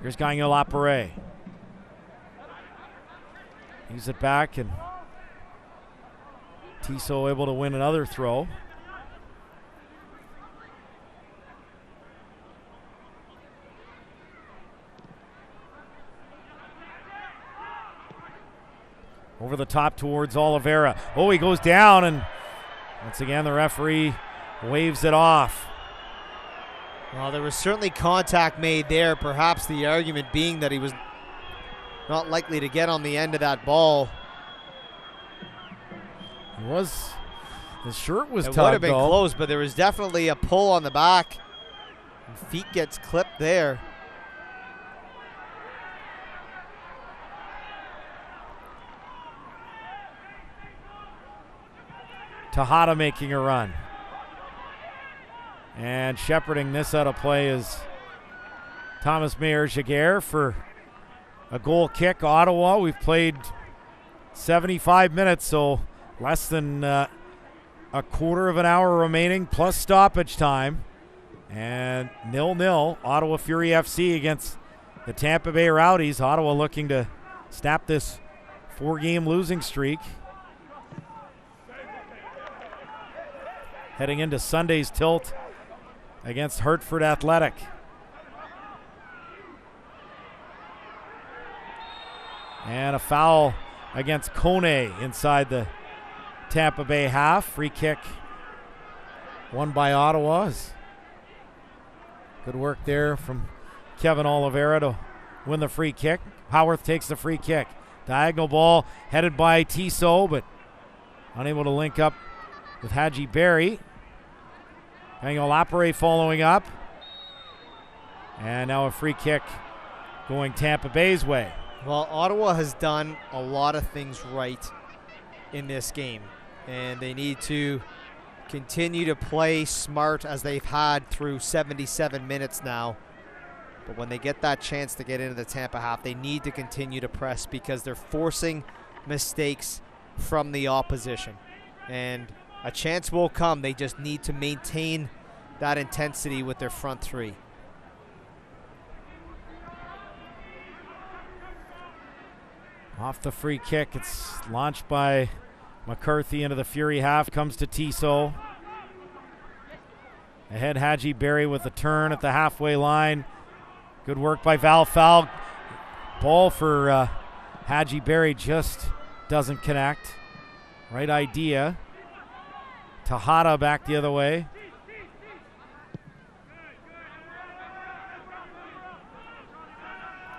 Here's Gagnon Lapare. He's it back, and Tissot able to win another throw. Over the top towards Oliveira. Oh, he goes down, and once again the referee waves it off. Well, there was certainly contact made there, perhaps the argument being that he was not likely to get on the end of that ball. It was, his shirt was tugged, it would have been though. close, but there was definitely a pull on the back. And feet gets clipped there. Tejada making a run. And shepherding this out of play is Thomas Mayer Jaguar for a goal kick. Ottawa, we've played 75 minutes, so less than a quarter of an hour remaining, plus stoppage time. And 0-0, Ottawa Fury FC against the Tampa Bay Rowdies. Ottawa looking to snap this 4-game losing streak. Heading into Sunday's tilt against Hartford Athletic. And a foul against Kone inside the Tampa Bay half. Free kick won by Ottawa. Good work there from Kevin Oliveira to win the free kick. Howarth takes the free kick. Diagonal ball headed by Tissot, but unable to link up with Hadji Berry. Gagnon Lapare following up. And now a free kick going Tampa Bay's way. Well, Ottawa has done a lot of things right in this game, and they need to continue to play smart as they've had through 77 minutes now. But when they get that chance to get into the Tampa half, they need to continue to press because they're forcing mistakes from the opposition. And a chance will come. They just need to maintain that intensity with their front three. Off the free kick, it's launched by McCarthy into the Fury half, comes to Tissot. Ahead Hadji Berry with the turn at the halfway line. Good work by Val Fowl. Ball for Hadji Berry just doesn't connect. Right idea. Tejada back the other way.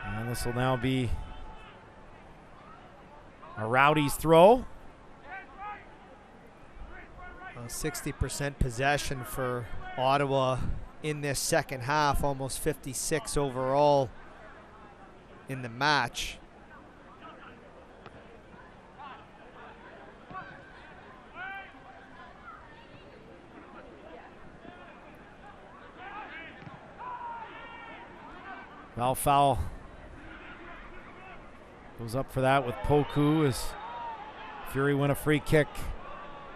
And this will now be a Rowdies throw. 60% possession for Ottawa in this second half, almost 56 overall in the match. Val Fowl goes up for that with Poku as Fury win a free kick.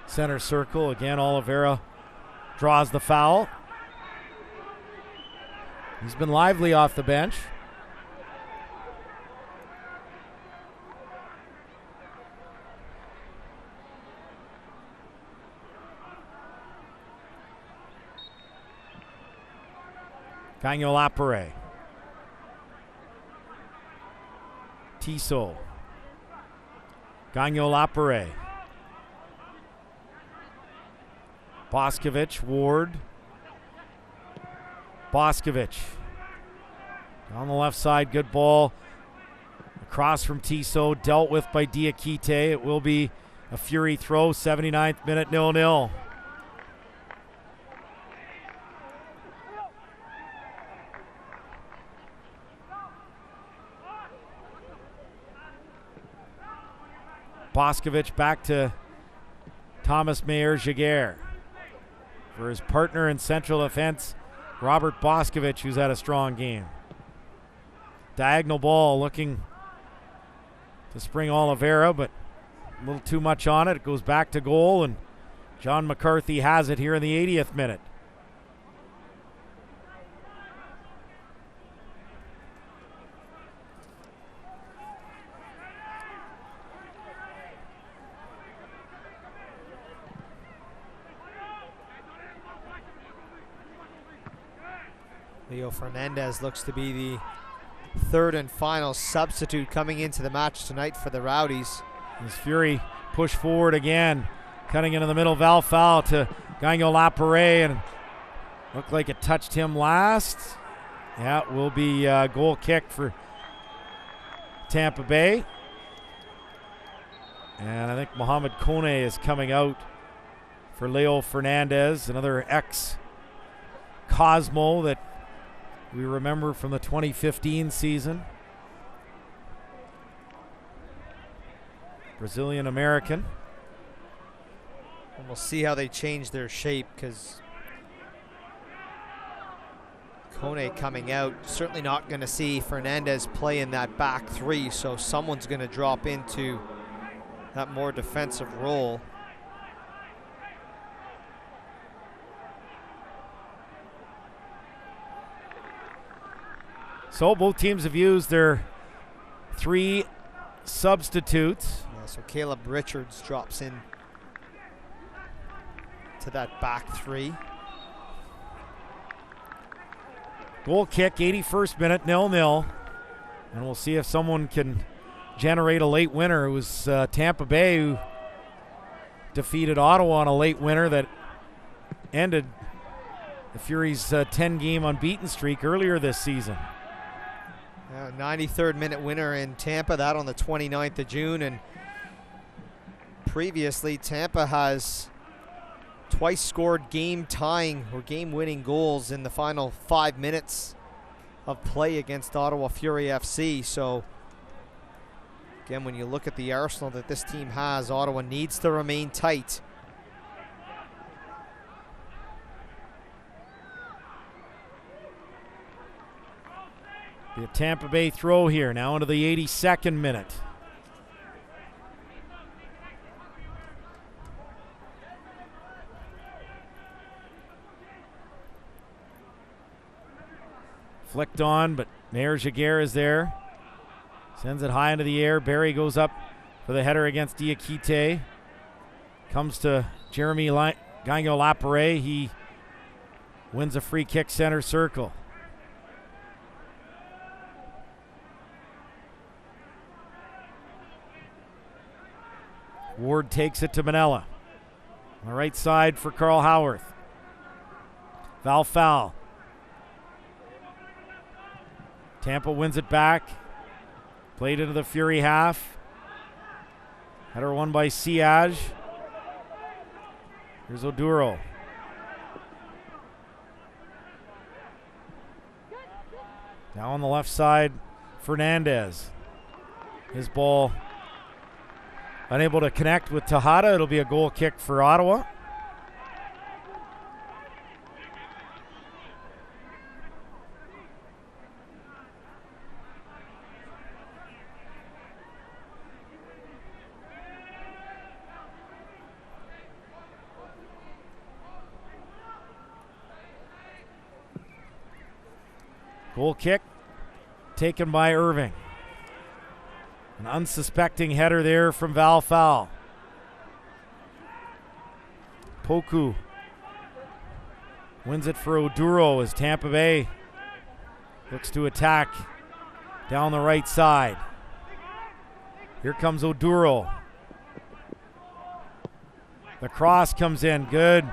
Center circle. Again, Oliveira draws the foul. He's been lively off the bench. Gagnon-Lapere. Tissot. Gagnon-Lapere. Boscovich, Ward. Boscovich. On the left side, good ball. Across from Tissot, dealt with by Diakite. It will be a Fury throw, 79th minute, 0-0. Boscovich back to Thomas Mayer-Giguère. For his partner in central defense, Robert Boscovich, who's had a strong game. Diagonal ball looking to spring Oliveira, but a little too much on it. It goes back to goal, and John McCarthy has it here in the 80th minute. Leo Fernandez looks to be the third and final substitute coming into the match tonight for the Rowdies. As Fury push forward again, cutting into the middle, Val Fowl to Gagnon-Lapere, and looked like it touched him last. Yeah, it will be a goal kick for Tampa Bay. And I think Mohamed Kone is coming out for Leo Fernandez, another ex-Cosmo that we remember from the 2015 season. Brazilian-American. And we'll see how they change their shape, because Kone coming out, certainly not going to see Fernandez play in that back three, so someone's going to drop into that more defensive role. So both teams have used their three substitutes. Yeah, so Caleb Richards drops in to that back three. Goal kick, 81st minute, 0-0. And we'll see if someone can generate a late winner. It was Tampa Bay who defeated Ottawa on a late winner that ended the Fury's 10-game unbeaten streak earlier this season. 93rd minute winner in Tampa, that on the 29th of June. And previously, Tampa has twice scored game-tying or game-winning goals in the final 5 minutes of play against Ottawa Fury FC. So, again, when you look at the arsenal that this team has, Ottawa needs to remain tight. The Tampa Bay throw here, now into the 82nd minute. Flicked on, but Mayor Jaguar is there. Sends it high into the air. Barry goes up for the header against Diakite. Comes to Jeremy Gagnon-Lapierre. He wins a free kick center circle. Ward takes it to Manella. On the right side for Carl Howarth. Foul. Tampa wins it back. Played into the Fury half. Header won by Siage. Here's Oduro. Now on the left side, Fernandez. His ball unable to connect with Tejada. It'll be a goal kick for Ottawa. Goal kick taken by Irving. An unsuspecting header there from Val Fowl. Poku wins it for Oduro as Tampa Bay looks to attack down the right side. Here comes Oduro. The cross comes in. Good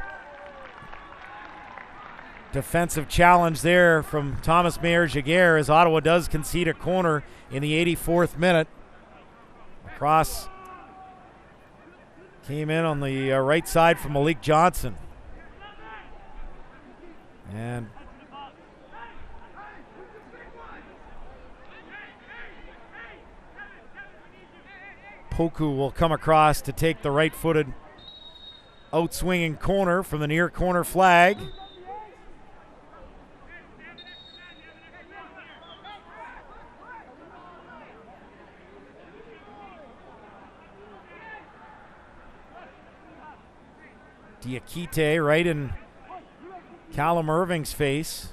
defensive challenge there from Thomas Mayer Jaguar as Ottawa does concede a corner in the 84th minute. The cross came in on the right side from Malik Johnson. And Poku will come across to take the right-footed out-swinging corner from the near corner flag. Diakite right in Callum Irving's face.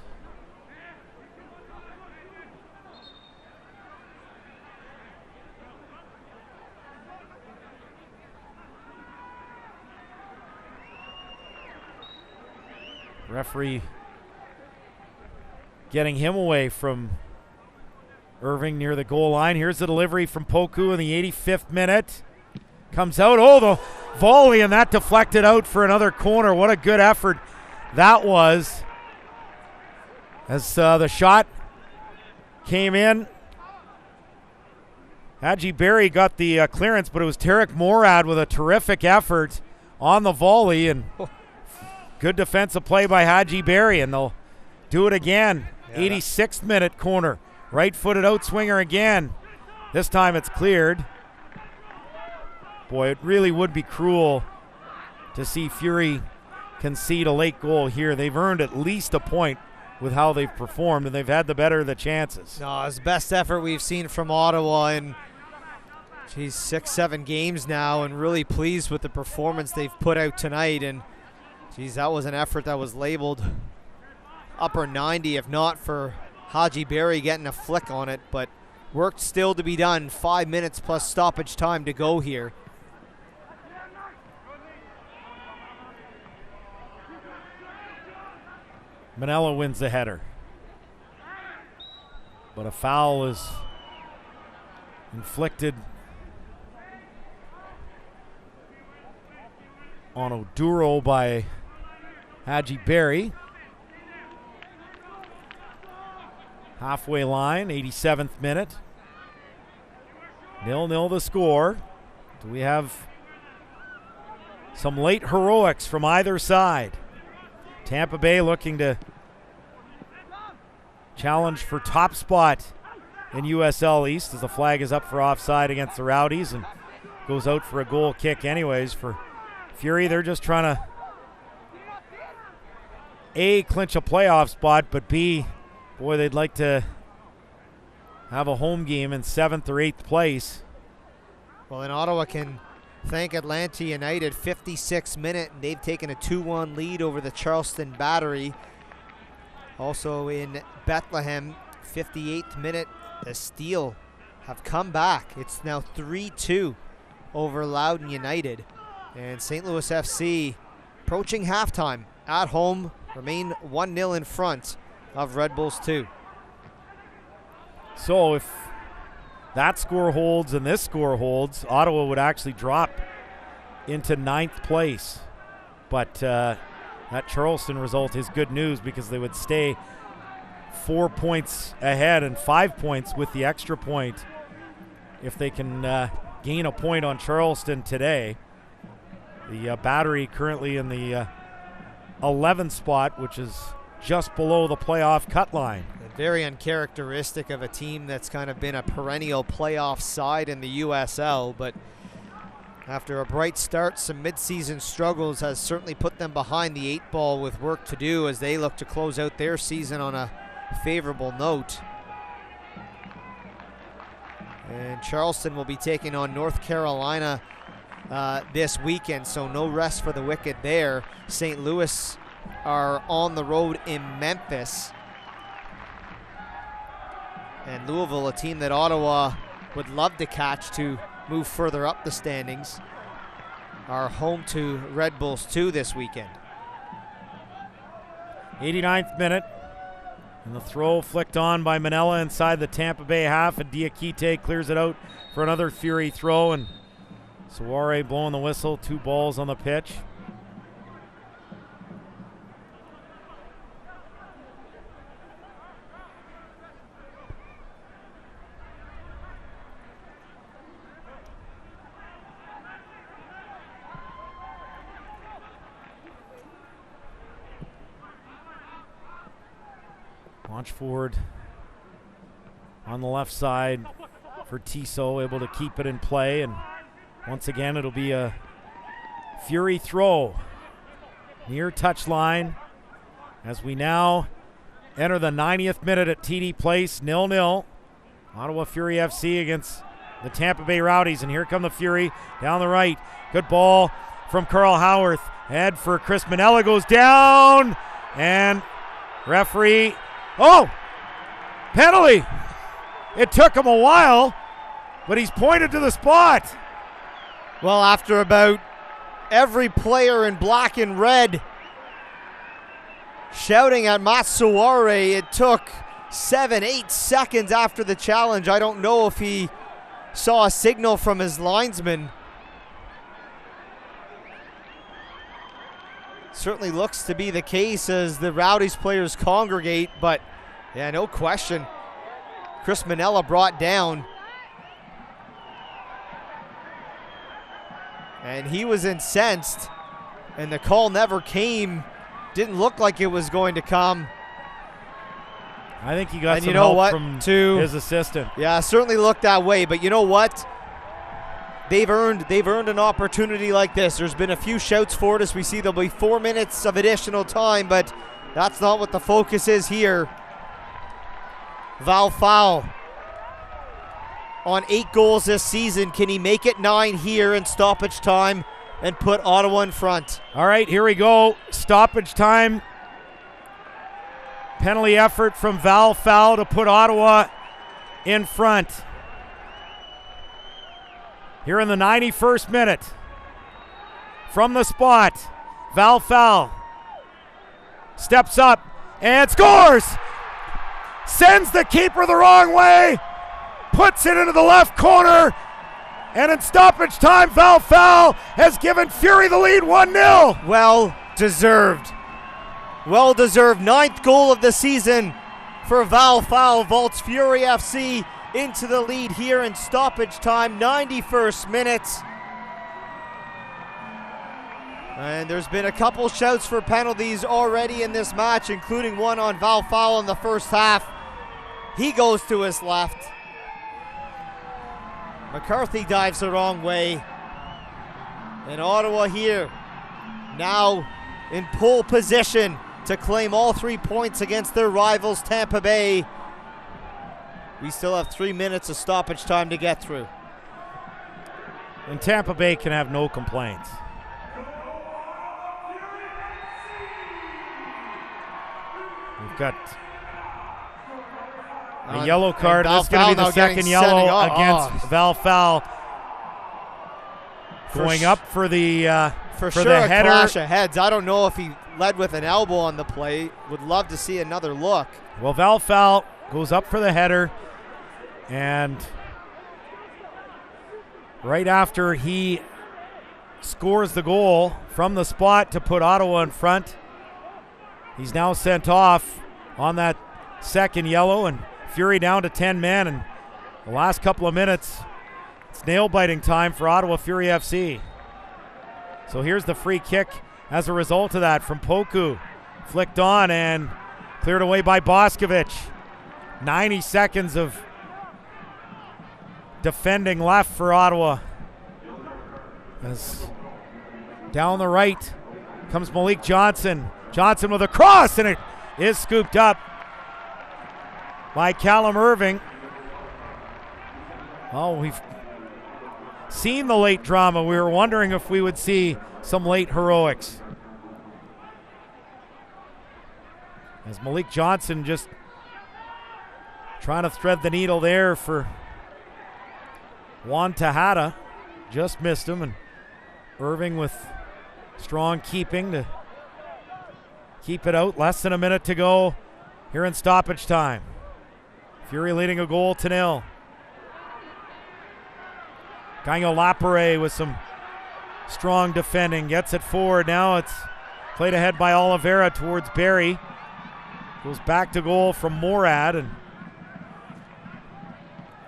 Referee getting him away from Irving near the goal line. Here's the delivery from Poku in the 85th minute. Comes out. Oh, the volley, and that deflected out for another corner. What a good effort that was. As the shot came in, Hadji Barry got the clearance, but it was Tarek Morad with a terrific effort on the volley, and good defensive play by Hadji Barry, and they'll do it again. 86th minute corner. Right-footed outswinger again. This time it's cleared. Boy, it really would be cruel to see Fury concede a late goal here. They've earned at least a point with how they've performed, and they've had the better of the chances. No, it's the best effort we've seen from Ottawa in 6-7 games now, and really pleased with the performance they've put out tonight. And that was an effort that was labeled upper 90, if not for Hadji Barry getting a flick on it, but work still to be done. 5 minutes plus stoppage time to go here. Manella wins the header. But a foul is inflicted on Oduro by Hadji Barry. Halfway line, 87th minute. 0-0 the score. Do we have some late heroics from either side? Tampa Bay looking to challenge for top spot in USL East as the flag is up for offside against the Rowdies and goes out for a goal kick anyways. For Fury, they're just trying to A, clinch a playoff spot, but B, boy, they'd like to have a home game in 7th or 8th place. Well, and Ottawa can thank Atlanta United. 56th minute, and they've taken a 2-1 lead over the Charleston Battery. Also in Bethlehem, 58th minute, the Steel have come back. It's now 3-2 over Loudoun United. And St. Louis FC approaching halftime at home, remain 1-0 in front of Red Bulls 2. So if that score holds and this score holds, Ottawa would actually drop into 9th place. But that Charleston result is good news because they would stay 4 points ahead and 5 points with the extra point if they can gain a point on Charleston today. The Battery currently in the 11th spot, which is just below the playoff cut line. Very uncharacteristic of a team that's kind of been a perennial playoff side in the USL, but after a bright start, some midseason struggles has certainly put them behind the 8 ball with work to do as they look to close out their season on a favorable note. And Charleston will be taking on North Carolina this weekend, so no rest for the Wicked there. St. Louis are on the road in Memphis. And Louisville, a team that Ottawa would love to catch to move further up the standings, are home to Red Bulls 2 this weekend. 89th minute. And the throw flicked on by Manella inside the Tampa Bay half, and Diakite clears it out for another Fury throw, and Suare blowing the whistle, 2 balls on the pitch. Launch forward on the left side for Tissot, able to keep it in play, and once again it'll be a Fury throw near touchline as we now enter the 90th minute at TD Place, 0-0. Ottawa Fury FC against the Tampa Bay Rowdies, and here come the Fury down the right. Good ball from Carl Howarth. Head for Chris Manella goes down, and referee, oh, penalty. It took him a while, but he's pointed to the spot. Well, after about every player in black and red shouting at Matsuware, it took 7-8 seconds after the challenge. I don't know if he saw a signal from his linesman. Certainly looks to be the case as the Rowdies players congregate, but yeah, no question. Chris Manella brought down. And he was incensed, and the call never came. Didn't look like it was going to come. I think he got and some you know help what, from too, his assistant. Yeah, certainly looked that way, but you know what? They've earned an opportunity like this. There's been a few shouts for it as we see there'll be 4 minutes of additional time, but that's not what the focus is here. Val foul on 8 goals this season. Can he make it 9 here in stoppage time and put Ottawa in front? All right, here we go. Stoppage time. Penalty effort from Val foul to put Ottawa in front. Here in the 91st minute. From the spot, Val foul steps up and scores! Sends the keeper the wrong way, puts it into the left corner, and in stoppage time, Val foul has given Fury the lead 1-0. Well deserved. Well deserved. 9th goal of the season for Val foul. Vaults Fury FC into the lead here in stoppage time, 91st minute. And there's been a couple shouts for penalties already in this match, including one on Val foul in the first half. He goes to his left. McCarthy dives the wrong way. And Ottawa here now in pole position to claim all 3 points against their rivals Tampa Bay. We still have 3 minutes of stoppage time to get through. And Tampa Bay can have no complaints. We've got a yellow card. That's going to be the second yellow against Val Fowl. Going up for the for sure the a header. clash of heads. I don't know if he led with an elbow on the play. Would love to see another look. Well, Val Fowl goes up for the header, and right after he scores the goal from the spot to put Ottawa in front, he's now sent off on that second yellow, and Fury down to 10 men. And the last couple of minutes, it's nail-biting time for Ottawa Fury FC. So here's the free kick as a result of that from Poku. Flicked on and cleared away by Boscovich. 90 seconds of defending left for Ottawa. As down the right comes Malik Johnson. Johnson with a cross, and it is scooped up by Callum Irving. Oh, we've seen the late drama. We were wondering if we would see some late heroics. As Malik Johnson just trying to thread the needle there for Juan Tejada. Just missed him, and Irving with strong keeping to keep it out. Less than a minute to go here in stoppage time. Fury leading a goal to 0. Gagnon Lapare with some strong defending. Gets it forward. Now it's played ahead by Oliveira towards Barry. Goes back to goal from Morad, and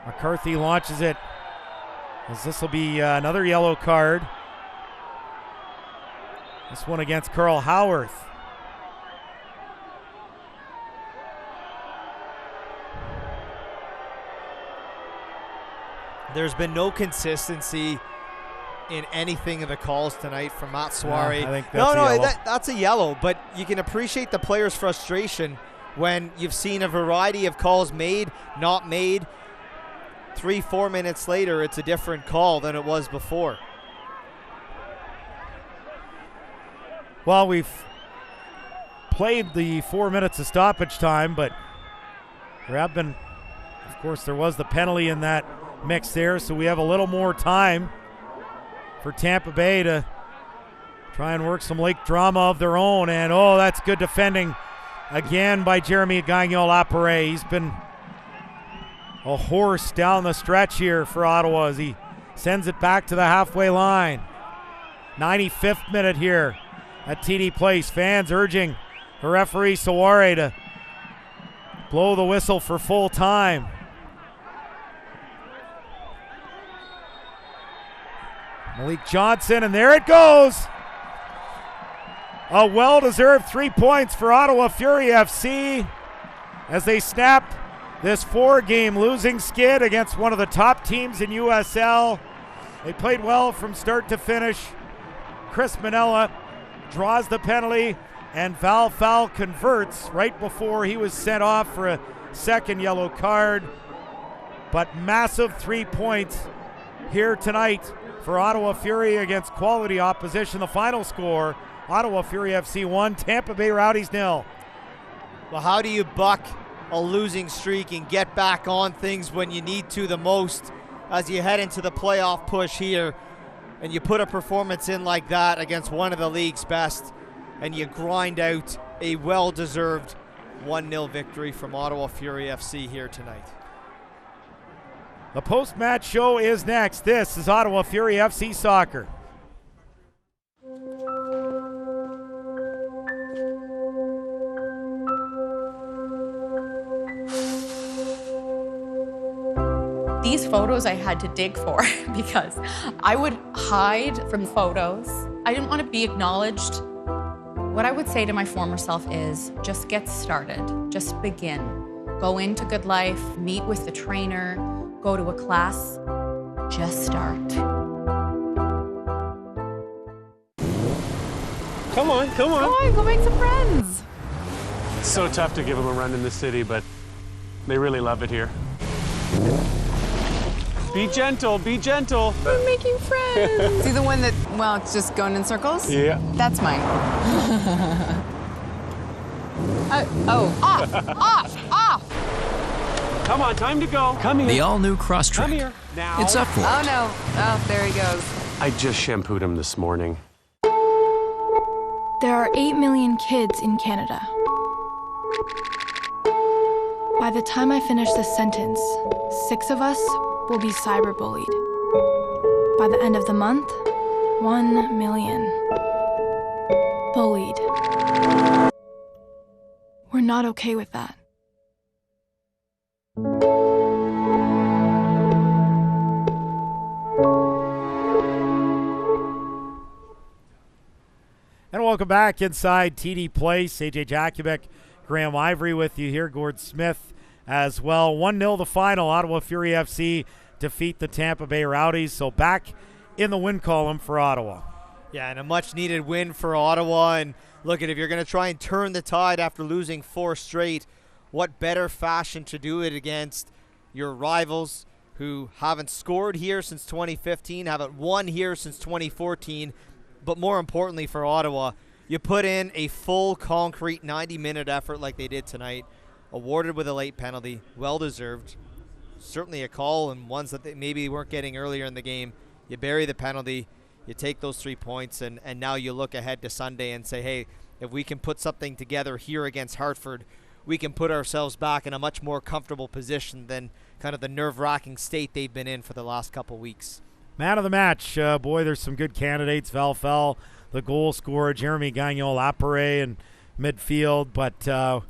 McCarthy launches it, as this will be another yellow card. This one against Carl Howarth. There's been no consistency in anything of the calls tonight from Matt Suarez. I think that's that's a yellow, but you can appreciate the player's frustration when you've seen a variety of calls made, not made. 3-4 minutes later, it's a different call than it was before. Well, we've played the 4 minutes of stoppage time, but there have been, of course, there was the penalty in that mix there, so we have a little more time for Tampa Bay to try and work some late drama of their own. And oh, that's good defending again by Jeremy Gagnon Lapare. He's been a horse down the stretch here for Ottawa as he sends it back to the halfway line. 95th minute here at TD Place. Fans urging the referee Suarez to blow the whistle for full time. Malik Johnson, and there it goes. A well-deserved 3 points for Ottawa Fury FC as they snap this 4-game losing skid against one of the top teams in USL. They played well from start to finish. Chris Manella draws the penalty, and Val Fowl converts right before he was sent off for a second yellow card. But massive 3 points here tonight for Ottawa Fury against quality opposition. The final score, Ottawa Fury FC 1, Tampa Bay Rowdies 0. Well, how do you buck a losing streak and get back on things when you need to the most as you head into the playoff push here, and you put a performance in like that against one of the league's best, and you grind out a well-deserved 1-0 victory from Ottawa Fury FC here tonight. The post-match show is next. This is Ottawa Fury FC Soccer. These photos I had to dig for because I would hide from photos. I didn't want to be acknowledged. What I would say to my former self is just get started, just begin. Go into Good Life, meet with the trainer, go to a class, just start. Come on, come on. Come on, go make some friends. It's so tough to give them a run in the city, but they really love it here. Be gentle, be gentle. We're making friends. See the one that, well, it's just going in circles? Yeah. That's mine. Off. Come on, time to go. Come here. The all-new Crosstrek. Come here. Now. It's up for it. Oh, no. Oh, there he goes. I just shampooed him this morning. There are 8 million kids in Canada. By the time I finish this sentence, 6 of us will be cyberbullied. By the end of the month, 1 million. Bullied. We're not okay with that. And welcome back inside TD Place. AJ Jakubek, Graham Ivory with you here. Gord Smith as well. 1-0 the final. Ottawa Fury FC defeat the Tampa Bay Rowdies. So back in the win column for Ottawa. Yeah, and a much-needed win for Ottawa. And look, if you're going to try and turn the tide after losing 4 straight, what better fashion to do it against your rivals who haven't scored here since 2015, haven't won here since 2014, but more importantly for Ottawa, you put in a full concrete 90-minute effort like they did tonight, awarded with a late penalty, well-deserved, certainly a call and ones that they maybe weren't getting earlier in the game. You bury the penalty, you take those 3 points, and now you look ahead to Sunday and say, hey, if we can put something together here against Hartford, we can put ourselves back in a much more comfortable position than kind of the nerve-wracking state they've been in for the last couple weeks. Man of the match, boy, there's some good candidates. Val Fell, the goal scorer, Jeremy Gagnon-Lapare in midfield, but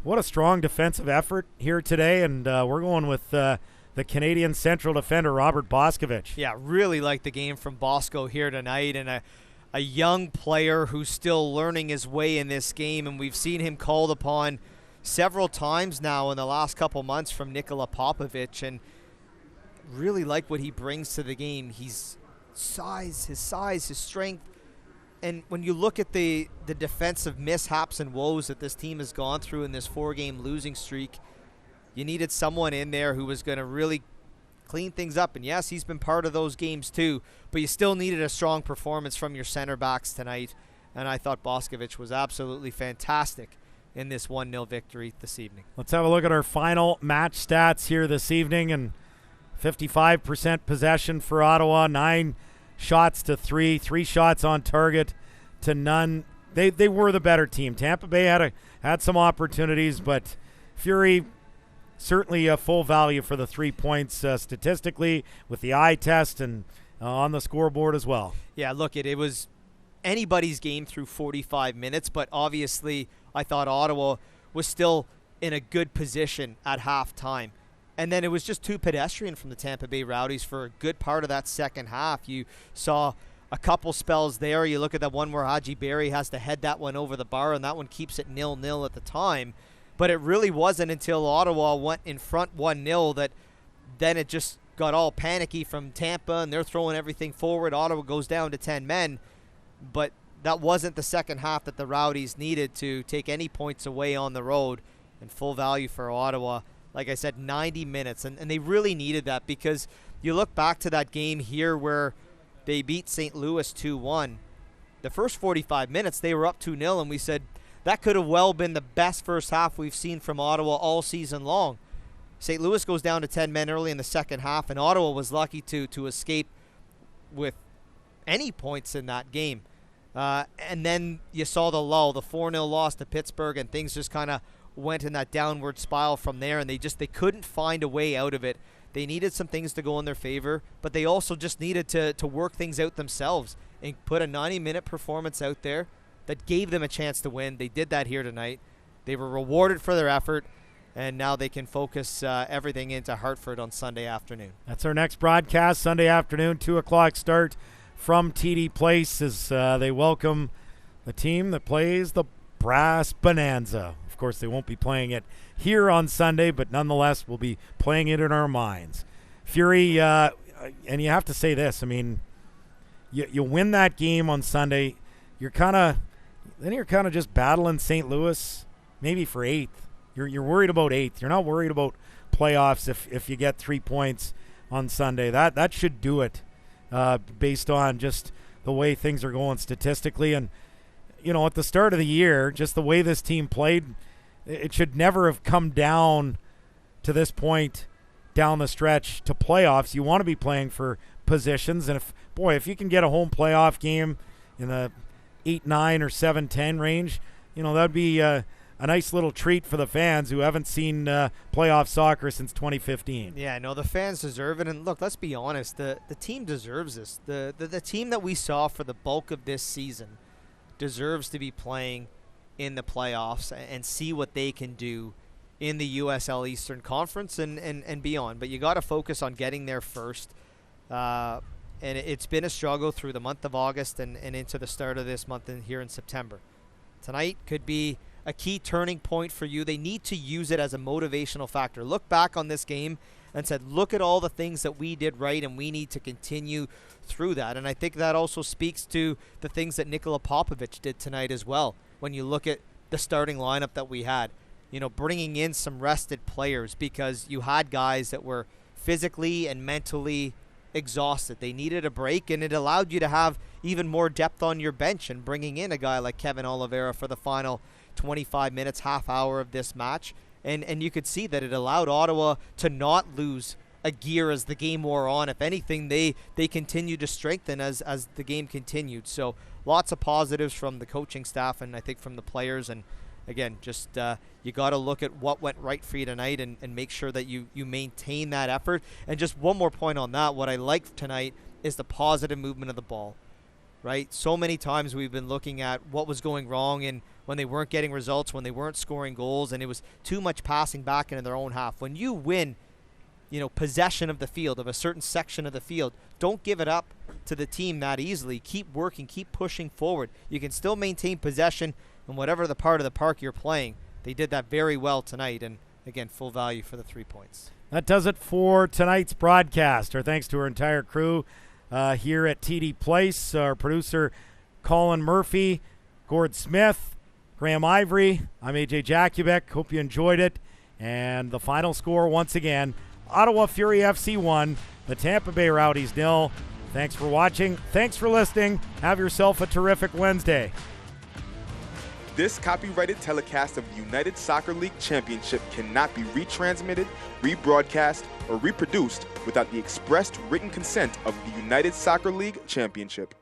what a strong defensive effort here today, and we're going with the Canadian central defender, Robert Boscovich. Yeah, really like the game from Bosco here tonight, and a young player who's still learning his way in this game, and we've seen him called upon several times now in the last couple months from Nikola Popovic, and really like what he brings to the game. His size, his strength, and when you look at the defensive mishaps and woes that this team has gone through in this 4-game losing streak, you needed someone in there who was going to really clean things up. And yes, he's been part of those games too, but you still needed a strong performance from your center backs tonight, and I thought Boscovich was absolutely fantastic in this 1-0 victory this evening. Let's have a look at our final match stats here this evening, and 55% possession for Ottawa, 9 shots to 3, 3 shots on target to none. They were the better team. Tampa Bay had some opportunities, but Fury certainly a full value for the 3 points statistically with the eye test and on the scoreboard as well. Yeah, look, it was anybody's game through 45 minutes, but obviously I thought Ottawa was still in a good position at halftime. And then it was just too pedestrian from the Tampa Bay Rowdies for a good part of that second half. You saw a couple spells there. You look at that one where Haji Berry has to head that one over the bar, and that one keeps it 0-0 at the time. But it really wasn't until Ottawa went in front 1-0 that then it just got all panicky from Tampa, and they're throwing everything forward. Ottawa goes down to 10 men. But that wasn't the second half that the Rowdies needed to take any points away on the road, and full value for Ottawa. Like I said, 90 minutes, and they really needed that, because you look back to that game here where they beat St. Louis 2-1. The first 45 minutes, they were up 2-0, and we said that could have well been the best first half we've seen from Ottawa all season long. St. Louis goes down to 10 men early in the second half, and Ottawa was lucky to escape with any points in that game. And then you saw the lull, the 4-0 loss to Pittsburgh, and things just kind of went in that downward spiral from there, and they couldn't find a way out of it. They needed some things to go in their favor, but they also just needed to work things out themselves and put a 90-minute performance out there that gave them a chance to win. They did that here tonight. They were rewarded for their effort, and now they can focus everything into Hartford on Sunday afternoon. That's our next broadcast, Sunday afternoon, 2 o'clock start from TD Place as they welcome the team that plays the Brass Bonanza. Of course, they won't be playing it here on Sunday, but nonetheless, we'll be playing it in our minds. Fury, and you have to say this, I mean, you win that game on Sunday, you're kind of just battling St. Louis, maybe for 8th. You're worried about 8th. You're not worried about playoffs if you get 3 points on Sunday. That should do it based on just the way things are going statistically. And, at the start of the year, just the way this team played, it should never have come down to this point down the stretch to playoffs. You want to be playing for positions. And if you can get a home playoff game in the 8-9 or 7-10 range, that'd be a nice little treat for the fans who haven't seen playoff soccer since 2015. Yeah, no, the fans deserve it. And look, let's be honest, the team deserves this. The team that we saw for the bulk of this season deserves to be playing in the playoffs and see what they can do in the USL Eastern Conference and beyond. But you got to focus on getting there first. And it's been a struggle through the month of August and into the start of this month here in September. Tonight could be a key turning point for you. They need to use it as a motivational factor. Look back on this game and said, look at all the things that we did right, and we need to continue through that. And I think that also speaks to the things that Nikola Popovic did tonight as well. When you look at the starting lineup that we had, bringing in some rested players because you had guys that were physically and mentally exhausted. They needed a break, and it allowed you to have even more depth on your bench, and bringing in a guy like Kevin Oliveira for the final 25 minutes, half hour of this match. And you could see that it allowed Ottawa to not lose a gear as the game wore on. If anything, they continued to strengthen as the game continued. So lots of positives from the coaching staff and I think from the players. And again, just you got to look at what went right for you tonight and make sure that you maintain that effort. And just one more point on that, what I liked tonight is the positive movement of the ball, right? So many times we've been looking at what was going wrong and when they weren't getting results, when they weren't scoring goals, and it was too much passing back into their own half. When you win, possession of the field, of a certain section of the field, don't give it up to the team that easily. Keep working, keep pushing forward. You can still maintain possession in whatever the part of the park you're playing. They did that very well tonight, and again, full value for the 3 points. That does it for tonight's broadcast. Our thanks to our entire crew here at TD Place, our producer Colin Murphy, Gord Smith, Graham Ivory. I'm AJ Jakubek. Hope you enjoyed it. And the final score once again, Ottawa Fury FC 1, the Tampa Bay Rowdies 0. Thanks for watching. Thanks for listening. Have yourself a terrific Wednesday. This copyrighted telecast of the United Soccer League Championship cannot be retransmitted, rebroadcast, or reproduced without the expressed written consent of the United Soccer League Championship.